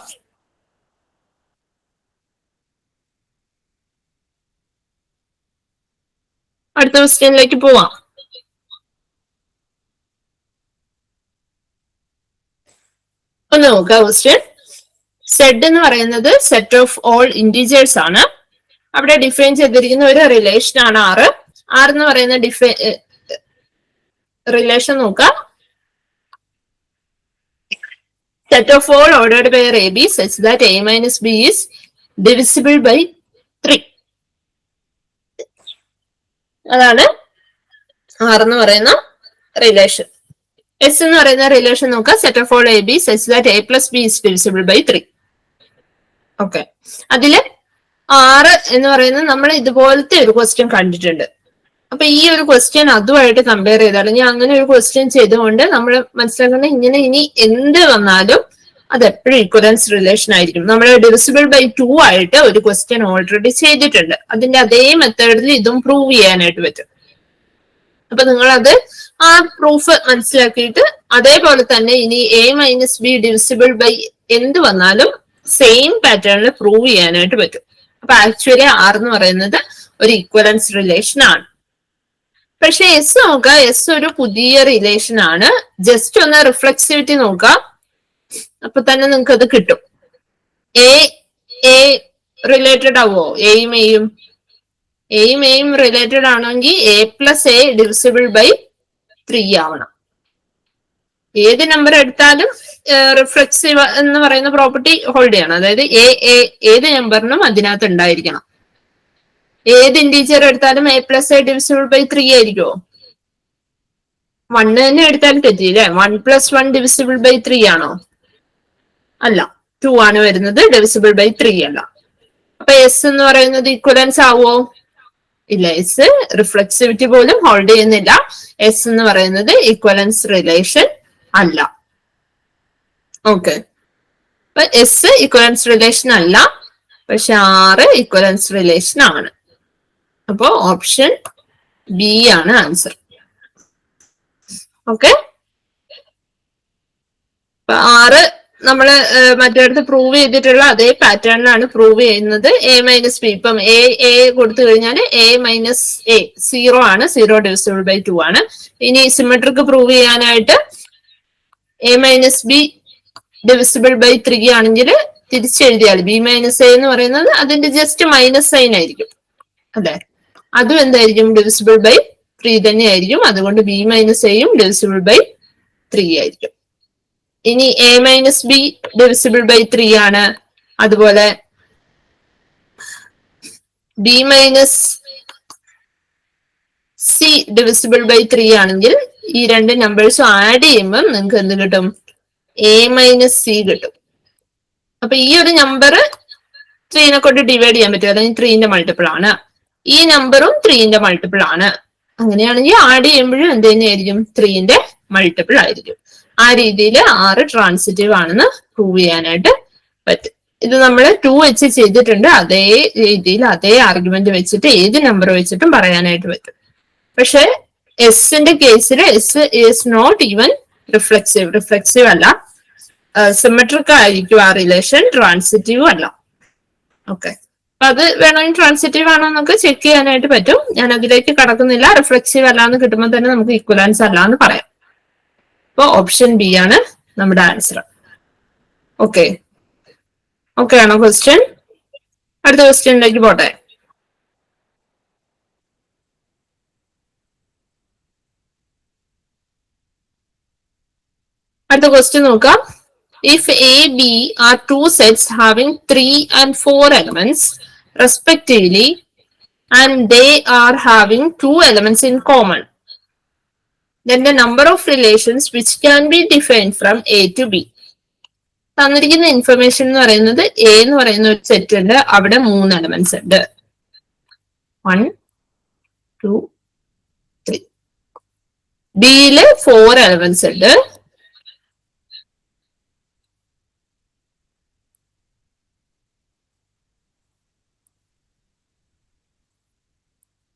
അടുത്ത ക്വസ്റ്റ്യനിലേക്ക് പോവാം. ഒന്ന് നോക്കുക ക്വസ്റ്റ്യൻ. സെഡ് എന്ന് പറയുന്നത് സെറ്റ് ഓഫ് ഓൾ ഇന്റീജേഴ്സ് ആണ്. അവിടെ ഡിഫൈൻ ചെയ്തിരിക്കുന്ന ഒരു റിലേഷൻ ആണ് ആർ എന്ന് പറയുന്ന റിലേഷൻ നോക്കുക. Set of all ordered pair AB such that A minus B is divisible by 3. അതാണ് R എന്ന് പറയുന്ന റിലേഷൻ. S എന്ന് പറയുന്ന റിലേഷൻ നോക്കുക. Set of all AB such that A plus B is divisible by 3. Okay, അതില് R എന്ന് പറയുന്നത് നമ്മൾ ഇതുപോലത്തെ ഒരു ക്വസ്റ്റ്യൻ കണ്ടിട്ടുണ്ട്. അപ്പൊ ഈ ഒരു ക്വസ്റ്റ്യൻ അതുമായിട്ട് കമ്പയർ ചെയ്താൽ, ഞാൻ അങ്ങനെ ഒരു ക്വസ്റ്റ്യൻ ചെയ്തുകൊണ്ട് നമ്മൾ മനസ്സിലാക്കുന്നത് ഇങ്ങനെ ഇനി എന്ത് വന്നാലും അത് എപ്പോഴും ഇക്വലൻസ് റിലേഷൻ ആയിരിക്കും. നമ്മൾ ഡിവിസിബിൾ ബൈ 2 ആയിട്ട് ഒരു ക്വസ്റ്റ്യൻ ഓൾറെഡി ചെയ്തിട്ടുണ്ട്. അതിന്റെ അതേ മെത്തേഡിൽ ഇതും പ്രൂവ് ചെയ്യാനായിട്ട് പറ്റും. അപ്പൊ നിങ്ങളത് ആ പ്രൂഫ് മനസ്സിലാക്കിയിട്ട് അതേപോലെ തന്നെ ഇനി A minus B divisible by എന്ത് വന്നാലും സെയിം പാറ്റേണിൽ പ്രൂവ് ചെയ്യാനായിട്ട് പറ്റും. അപ്പൊ ആക്ച്വലി R എന്ന് പറയുന്നത് ഒരു ഇക്വലൻസ് റിലേഷൻ ആണ്. പക്ഷെ എസ് നോക്കുക, എസ് ഒരു പുതിയ റിലേഷൻ ആണ്. ജസ്റ്റ് ഒന്ന് റിഫ്ലെക്സിവിറ്റി നോക്കുക, അപ്പൊ തന്നെ നിങ്ങൾക്ക് അത് കിട്ടും. എ റിലേറ്റഡ് ആവോ? എയും എയും റിലേറ്റഡ് ആണെങ്കിൽ A plus A divisible by 3 ആവണം. ഏത് നമ്പർ എടുത്താലും റിഫ്ലെക്സീവ് എന്ന് പറയുന്ന പ്രോപ്പർട്ടി ഹോൾഡ് ചെയ്യണം. അതായത് ഏത് നമ്പറിനും അതിനകത്ത് ഉണ്ടായിരിക്കണം. ഏത് ഇൻറ്റീജർ എടുത്താലും A plus A divisible by 3 ആയിരിക്കുമോ? 1 തന്നെ എടുത്താൽ തെറ്റിയില്ലേ? 1+1 ഡിവിസിബിൾ ബൈ 3 ആണോ? അല്ല, 2 ആണ് വരുന്നത്, ഡിവിസിബിൾ ബൈ 3 അല്ല. അപ്പൊ എസ് എന്ന് പറയുന്നത് ഈക്വലൻസ് ആവോ? ഇല്ല, എസ് റിഫ്ലെക്സിവിറ്റി പോലും ഹോൾഡ് ചെയ്യുന്നില്ല. എസ് എന്ന് പറയുന്നത് ഈക്വലൻസ് റിലേഷൻ അല്ല. ഓക്കെ, അപ്പൊ എസ് ഈക്വലൻസ് റിലേഷൻ അല്ല, പക്ഷെ ആറ് ഈക്വലൻസ് റിലേഷൻ ആണ്. അപ്പോ ഓപ്ഷൻ ബി ആണ് ആൻസർ. ഓക്കെ, അപ്പൊ ആറ് നമ്മള് മറ്റേടത്ത് പ്രൂവ് ചെയ്തിട്ടുള്ള അതേ പാറ്റേണിലാണ് പ്രൂവ് ചെയ്യുന്നത്. A-B, ഇപ്പം എ കൊടുത്തു കഴിഞ്ഞാൽ A-A 0 ആണ്, 0 ഡിവിസിബിൾ ബൈ 2 ആണ്. ഇനി സിമെട്രിക് പ്രൂവ് ചെയ്യാനായിട്ട് A-B ഡിവിസിബിൾ ബൈ 3 ആണെങ്കിൽ തിരിച്ചെഴുതിയാൽ B-A എന്ന് പറയുന്നത് അതിന്റെ ജസ്റ്റ് മൈനസ് സൈൻ ആയിരിക്കും അല്ലെ, അതും എന്തായിരിക്കും? ഡിവിസിബിൾ ബൈ 3 തന്നെ ആയിരിക്കും. അതുകൊണ്ട് B-A ഡിവിസിബിൾ ബൈ 3 ആയിരിക്കും. ഇനി A-B ഡിവിസിബിൾ ബൈ 3 ആണ്. അതുപോലെ B-C ഡിവിസിബിൾ ബൈ 3 ആണെങ്കിൽ ഈ രണ്ട് നമ്പേഴ്സും ആഡ് ചെയ്യുമ്പോൾ നിങ്ങൾക്ക് എന്ത് കിട്ടും? A-C കിട്ടും. അപ്പൊ ഈ ഒരു നമ്പർ 3നെ കൊണ്ട് ഡിവൈഡ് ചെയ്യാൻ പറ്റും, അതായത് 3ന്റെ മൾട്ടിപ്പിൾ ആണ്. ഈ നമ്പറും 3ന്റെ മൾട്ടിപ്പിൾ ആണ്. അങ്ങനെയാണെങ്കിൽ ആഡ് ചെയ്യുമ്പോഴും എന്ത് തന്നെയായിരിക്കും? 3ന്റെ മൾട്ടിപ്പിൾ ആയിരിക്കും. ആ രീതിയിൽ 6 ട്രാൻസിറ്റീവ് ആണെന്ന് പ്രൂവ് ചെയ്യാനായിട്ട് പറ്റും. ഇത് നമ്മൾ 2 വെച്ച് ചെയ്തിട്ടുണ്ട്. അതേ രീതിയിൽ അതേ ആർഗ്യുമെന്റ് വെച്ചിട്ട് ഏത് നമ്പർ വെച്ചിട്ടും പറയാനായിട്ട് പറ്റും. പക്ഷെ എസിന്റെ കേസിൽ S is not even reflexive അല്ല, സിമെട്രിക് ആയിരിക്കും ആ റിലേഷൻ, ട്രാൻസിറ്റീവും അല്ല. ഓക്കെ, അപ്പൊ അത് വേണമെങ്കിൽ ട്രാൻസിറ്റീവ് ആണോ എന്നൊക്കെ ചെക്ക് ചെയ്യാനായിട്ട് പറ്റും. ഞാൻ അതിലേക്ക് കടക്കുന്നില്ല. റിഫ്ലെക്സീവ് അല്ല എന്ന് കിട്ടുമ്പോൾ തന്നെ നമുക്ക് ഇക്വലൻസ് അല്ല എന്ന് പറയാം. അപ്പൊ ഓപ്ഷൻ ബി ആണ് നമ്മുടെ ആൻസർ. ഓക്കെ, ഓക്കെ ആണോ ക്വസ്റ്റ്യൻ? അടുത്ത ക്വസ്റ്റ്യനിലേക്ക് പോട്ടെ. അടുത്ത ക്വസ്റ്റ്യൻ നോക്കാം. If A, B are two sets having 3 and 4 elements respectively, and they are having 2 elements in common, then the number of relations which can be defined from A to B. തന്നിരിക്കുന്ന information എന്ന് പറയുന്നത് A എന്ന് പറയുന്ന ഒരു set ഉണ്ട്, അവിടെ 3 elements ഉണ്ട്. 1, 2, 3. ബിയില് 4 elements ഉണ്ട്.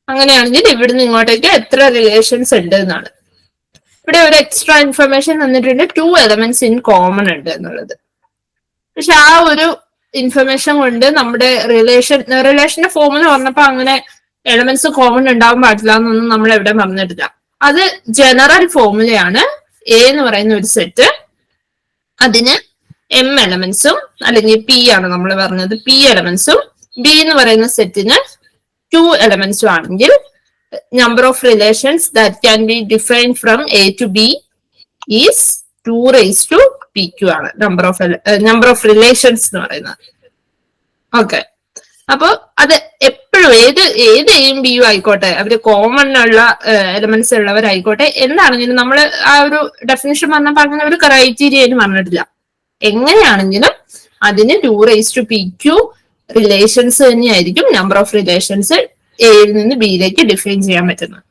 അങ്ങനെയാണെങ്കിൽ ഇവിടുന്ന് ഇങ്ങോട്ടേക്ക് എത്ര റിലേഷൻസ് ഉണ്ട് എന്നാണ്. ഇവിടെ ഒരു എക്സ്ട്രാ ഇൻഫർമേഷൻ തന്നിട്ടുണ്ട്, 2 എലമെന്റ്സ് ഇൻ കോമൺ ഉണ്ട് എന്നുള്ളത്. പക്ഷെ ആ ഒരു ഇൻഫർമേഷൻ കൊണ്ട് നമ്മുടെ റിലേഷന്റെ ഫോമുല പറഞ്ഞപ്പോ അങ്ങനെ എലമെന്റ്സ് കോമൺ ഉണ്ടാവാൻ പാടില്ല എന്നൊന്നും നമ്മൾ എവിടെ പറഞ്ഞിട്ടില്ല. അത് ജനറൽ ഫോമുലയാണ്. എ എന്ന് പറയുന്ന ഒരു സെറ്റ്, അതിന് M എലമെന്റ്സും അല്ലെങ്കിൽ P ആണ് നമ്മൾ പറഞ്ഞത്, P എലമെന്റ്സും, ബി എന്ന് പറയുന്ന സെറ്റിന് 2 എലമെന്റ്സും ആണെങ്കിൽ number of relations that can be defined from A to B is 2 raised to PQ ആണ് number of relations എന്ന് പറയുന്നത്. ഓക്കെ, അപ്പൊ അത് എപ്പോഴും ഏത് എയും ബിയും ആയിക്കോട്ടെ, അവര് കോമൺ ഉള്ള എലമെന്റ്സ് ഉള്ളവരായിക്കോട്ടെ, എന്താണെങ്കിലും നമ്മൾ ആ ഒരു ഡെഫിനിഷൻ പറഞ്ഞപ്പോ അങ്ങനെ ഒരു ക്രൈറ്റീരിയ പറഞ്ഞിട്ടില്ല. എങ്ങനെയാണെങ്കിലും അതിന് 2 raised to PQ റിലേഷൻസ് തന്നെയായിരിക്കും നമ്പർ ഓഫ് റിലേഷൻസ് എയിൽ നിന്ന് ബിയിലേക്ക് ഡിഫൈൻ ചെയ്യാൻ പറ്റുന്നത്.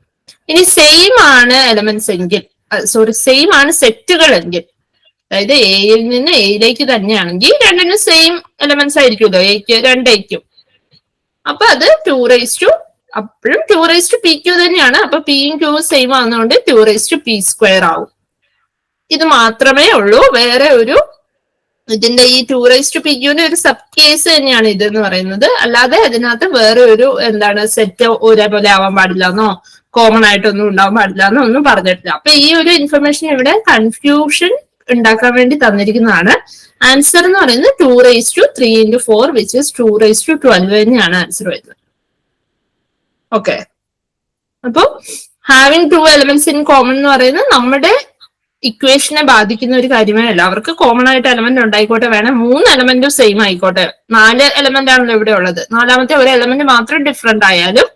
ഇനി സെയിം ആണ് എലമെന്റ്സ് എങ്കിൽ, സെയിം ആണ് സെറ്റുകൾ എങ്കിൽ, അതായത് എയിൽ നിന്ന് എയിലേക്ക് തന്നെയാണെങ്കിൽ രണ്ടിനും സെയിം എലമെന്റ്സ് ആയിരിക്കുമല്ലോ, എക്ക് 2 എക്കും. അപ്പൊ അത് 2 raised to, അപ്പോഴും 2 raised to PQ തന്നെയാണ്. അപ്പൊ പിയും ക്യൂവും സെയിം ആവുന്നതുകൊണ്ട് 2 raised to P² ആവും. ഇത് മാത്രമേ ഉള്ളൂ, വേറെ ഒരു ഇതിന്റെ ഈ 2 raised to PQന്റെ ഒരു സബ് കേസ് തന്നെയാണ് ഇതെന്ന് പറയുന്നത്. അല്ലാതെ അതിനകത്ത് വേറെ ഒരു എന്താണ് സെറ്റ് ഒരേപോലെ ആവാൻ പാടില്ല എന്നോ കോമൺ ആയിട്ടൊന്നും ഉണ്ടാവാൻ പാടില്ല എന്നോ ഒന്നും പറഞ്ഞിട്ടില്ല. അപ്പൊ ഈ ഒരു ഇൻഫർമേഷൻ ഇവിടെ കൺഫ്യൂഷൻ ഉണ്ടാക്കാൻ വേണ്ടി തന്നിരിക്കുന്നതാണ്. ആൻസർ എന്ന് പറയുന്നത് 2 raised to 3 into 4 which is 2 raised to 12 തന്നെയാണ് ആൻസർ വരുന്നത്. ഓക്കെ, അപ്പൊ ഹാവിങ് 2 എലമെന്റ്സ് ഇൻ കോമൺ എന്ന് പറയുന്നത് നമ്മുടെ ഇക്വേഷനെ ബാധിക്കുന്ന ഒരു കാര്യമേ അല്ല. അവർക്ക് കോമൺ ആയിട്ട് എലമെന്റ് ഉണ്ടായിക്കോട്ടെ, വേണം 3 എലമെന്റും സെയിം ആയിക്കോട്ടെ. 4 എലമെന്റ് ആണല്ലോ ഇവിടെ ഉള്ളത്, 4ാമത്തെ ഒരു എലമെന്റ് മാത്രം ഡിഫറെന്റ് ആയാലും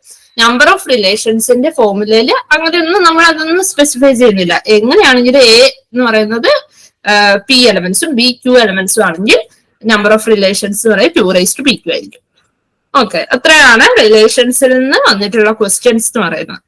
നമ്പർ ഓഫ് റിലേഷൻസിന്റെ ഫോർമുലയില് അങ്ങനെയൊന്നും നമ്മൾ അതൊന്നും സ്പെസിഫൈ ചെയ്യുന്നില്ല. എങ്ങനെയാണെങ്കിലും എ എന്ന് പറയുന്നത് പി എലമെന്റ്സും ബി ക്യൂ എലമെന്റ്സും ആണെങ്കിൽ നമ്പർ ഓഫ് റിലേഷൻസ് പറയും 2 raised to pq ആയിരിക്കും. ഓക്കെ, അത്രയാണ് റിലേഷൻസിൽ നിന്ന് വന്നിട്ടുള്ള ക്വസ്റ്റ്യൻസ് എന്ന് പറയുന്നത്.